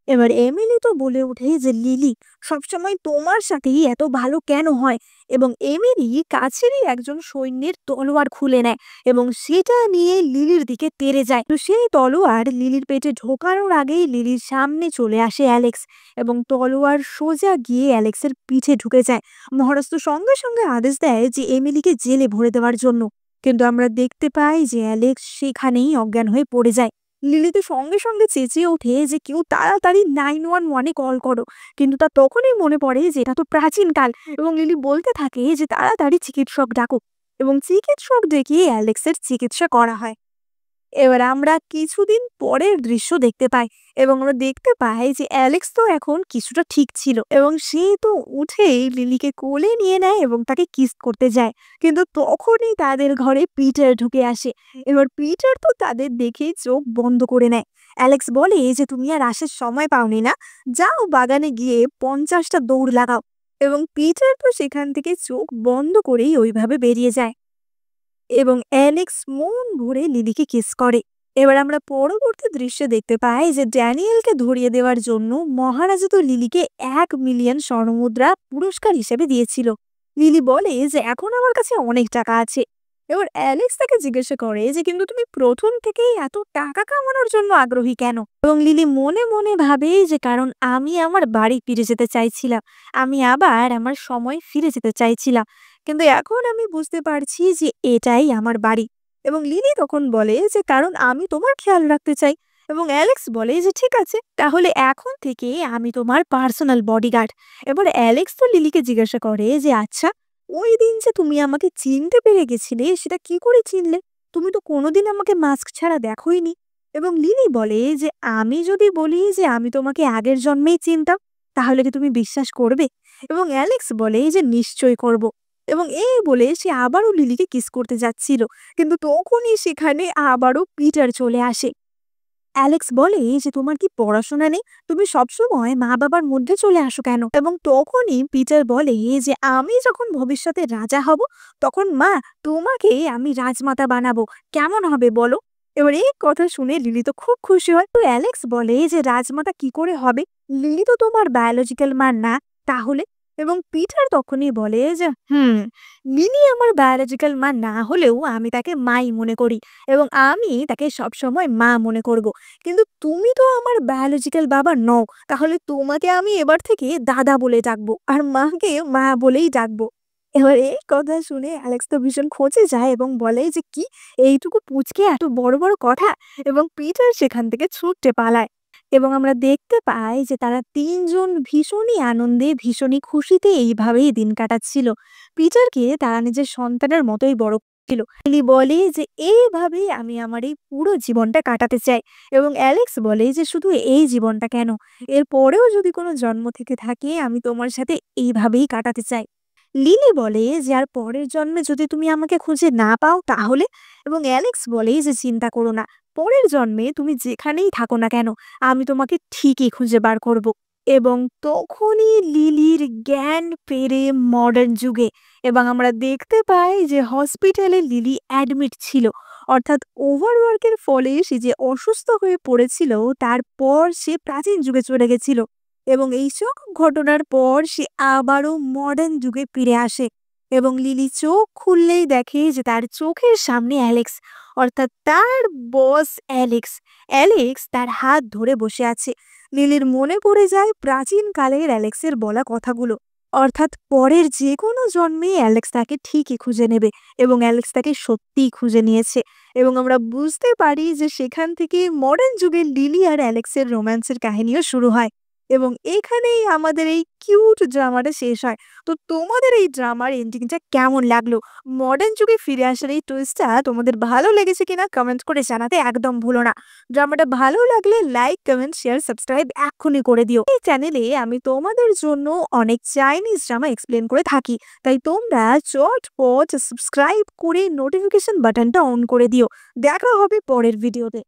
এবার এমিলি তো বলে ওঠে যে লিলি, সবসময় তোমার সাথেই এত ভালো কেন হয়? এবং এমিলি কাছেরই একজন সৈন্যের তলোয়ার খুলে নেয় এবং সেটা নিয়ে লিলির দিকে তেড়ে যায়। তো সেই তলোয়ার লিলির পেটে ঢোকানোর আগেই লিলির সামনে চলে আসে অ্যালেক্স এবং তলোয়ার সোজা গিয়ে অ্যালেক্সের পিঠে ঢুকে যায়। মহারাজ তো সঙ্গে সঙ্গে আদেশ দেয় যে এমিলিকে জেলে ভরে দেওয়ার জন্য, কিন্তু আমরা দেখতে পাই যে অ্যালেক্স সেখানেই অজ্ঞান হয়ে পড়ে যায়। লিলি তো সঙ্গে সঙ্গে চেঁচিয়ে ওঠে যে কেউ তাড়াতাড়ি 911-এ কল করো, কিন্তু তার তখনই মনে পড়ে যে এটা তো প্রাচীনকাল এবং লিলি বলতে থাকে যে তাড়াতাড়ি চিকিৎসক ডাকো এবং চিকিৎসক ডেকে অ্যালেক্সের চিকিৎসা করা হয়। এবার আমরা কিছুদিন পরের দৃশ্য দেখতে পাই এবং আমরা দেখতে পাই যে অ্যালেক্স তো এখন কিছুটা ঠিক ছিল এবং সে তো উঠেই লিলিকে কোলে নিয়ে নেয় এবং তাকে কিস করতে যায়। কিন্তু তখনই তাদের ঘরে পিটার ঢুকে আসে। এবার পিটার তো তাদের দেখে চোখ বন্ধ করে নেয়। অ্যালেক্স বলে যে তুমি আর আসার সময় পাওনি না, যাও বাগানে গিয়ে 50টা দৌড় লাগাও। এবং পিটার তো সেখান থেকে চোখ বন্ধ করেই ওইভাবে বেরিয়ে যায় এবং অ্যালেক্স মন ভরে লিলিকে কিস করে। এবার আমরা পরবর্তী দৃশ্যে দেখতে পাই যে ড্যানিয়েলকে ধরিয়ে দেওয়ার জন্য মহারাজ তো লিলিকে 1 মিলিয়ন স্বর্ণমুদ্রা পুরস্কার হিসেবে দিয়েছিল। লিলি বলে যে এখন আমার কাছে অনেক টাকা আছে। এবার অ্যালেক্স তাকে জিজ্ঞাসা করে যে কিন্তু তুমি প্রথম থেকেই এত টাকা কামানোর জন্য আগ্রহী কেন? এবং লিলি মনে মনে ভাবে যে কারণ আমি আমার বাড়ি ফিরে যেতে চাইছিলাম, আমি আবার আমার সময় ফিরে যেতে চাইছিলাম, কিন্তু এখন আমি বুঝতে পারছি যে এটাই আমার বাড়ি। এবং লিলি তখন বলে যে কারণ আমি তোমার খেয়াল রাখতে চাই। এবং অ্যালেক্স বলে যে ঠিক আছে, তাহলে এখন থেকে আমি তোমার পার্সোনাল বডিগার্ড। এবার অ্যালেক্স তো লিলিকে জিজ্ঞাসা করে যে আচ্ছা, ওই দিন যে তুমি আমাকে চিনতে পেরে গেছিলে সেটা কি করে চিনলে? তুমি তো কোনোদিন আমাকে মাস্ক ছাড়া দেখোইনি। এবং লিলি বলে যে আমি যদি বলি যে আমি তোমাকে আগের জন্মেই চিনতাম, তাহলে কি তুমি বিশ্বাস করবে? এবং অ্যালেক্স বলে যে নিশ্চয়ই করব। এবং এই বলে সে আবারও লিলিকে কিস করতে যাচ্ছিল, কিন্তু তখনই সেখানে আবারও পিটার চলে আসে। অ্যালেক্স বলে যে তোমার কি পড়াশোনা নেই? তুমি সবসময় মা বাবার মধ্যে চলে আসো কেন? এবং তখনই পিটার বলে যে আমি যখন ভবিষ্যতে রাজা হব, তখন মা তোমাকে আমি রাজমাতা বানাবো, কেমন হবে বলো? এবার এই কথা শুনে লিলি তো খুব খুশি হয়। তো অ্যালেক্স বলে যে রাজমাতা কি করে হবে? লিলি তো তোমার বায়োলজিক্যাল মা না, তাহলে? এবং পিটার তখনই বলে যে লিলি আমার বায়োলজিক্যাল মা না হলেও আমি তাকে মাই মনে করি এবং আমি তাকে সবসময় মা মনে করব। কিন্তু তুমি তো আমার বায়োলজিক্যাল বাবা নও, তাহলে তোমাকে আমি এবার থেকে দাদা বলে ডাকবো আর মাকে মা বলেই ডাকবো। এবার এই কথা শুনে অ্যালেক্স তো ভীষণ খচে যায় এবং বলে যে, "কি? এইটুকু পুচকে এত বড়, বড় কথা?" এবং পিটার সেখান থেকে ছুটতে পালায়। এবং আমরা দেখতে পাই যে তারা ৩ জন ভীষণই আনন্দে, ভীষণই খুশিতে এইভাবেই দিন কাটাচ্ছিল। পিটারকে তারা নিজের সন্তানের মতোই বড় করছিল। লিলি বলে যে, "এইভাবেই আমি আমার এই পুরো জীবনটা কাটাতে চাই।" এবং অ্যালেক্স বলে যে, "শুধু এই জীবনটা কেন? এর পরেও যদি কোনো জন্ম থেকে থাকে, আমি তোমার সাথে এইভাবেই কাটাতে চাই।" লিলি বলে যে, "আর পরের জন্মে যদি তুমি আমাকে খুঁজে না পাও তাহলে?" এবং অ্যালেক্স বলে যে, "চিন্তা করো না। পরের জন্মে তুমি যেখানেই থাকো না কেন, আমি তোমাকে ঠিকই খুঁজে বার করব।" এবং তখনই লিলির জ্ঞান ফেরে মডার্ন যুগে এবং আমরা দেখতে পাই যে হসপিটালে লিলি অ্যাডমিট ছিল। অর্থাৎ ওভারওয়ার্কের ফলে সে যে অসুস্থ হয়ে পড়েছিল, তারপর সে প্রাচীন যুগে চলে গেছিল। এবং এইসব ঘটনার পর সে আবারও মডার্ন যুগে ফিরে আসে এবং লিলি চোখ খুললেই দেখে যে তার চোখের সামনে অ্যালেক্স, অর্থাৎ তার বস অ্যালেক্স। অ্যালেক্স তার হাত ধরে বসে আছে। লিলির মনে পড়ে যায় প্রাচীন কালের অ্যালেক্সের বলা কথাগুলো, অর্থাৎ পরের যে কোনো জন্মে অ্যালেক্স তাকে ঠিকই খুঁজে নেবে এবং অ্যালেক্স তাকে সত্যিই খুঁজে নিয়েছে। এবং আমরা বুঝতে পারি যে সেখান থেকে মডার্ন যুগে লিলি আর অ্যালেক্সের রোম্যান্সের কাহিনীও শুরু হয় এবং এখানেই আমাদের এই কিউট ড্রামাটা শেষ হয়। তো তোমাদের এই ড্রামার এন্ডিংটা কেমন লাগলো? মডার্ন যুগে ফিরে আসার এই টুইস্টটা তোমাদের ভালো লেগেছে কিনা কমেন্ট করে জানাতে একদম ভুলো না। ড্রামাটা ভালো লাগলে লাইক, কমেন্ট, শেয়ার, সাবস্ক্রাইব এক্ষুনি করে দিও। এই চ্যানেলে আমি তোমাদের জন্য অনেক চাইনিজ ড্রামা এক্সপ্লেন করে থাকি। তাই তোমরা চটপট সাবস্ক্রাইব করে নোটিফিকেশন বাটনটা অন করে দিও। দেখা হবে পরের ভিডিওতে।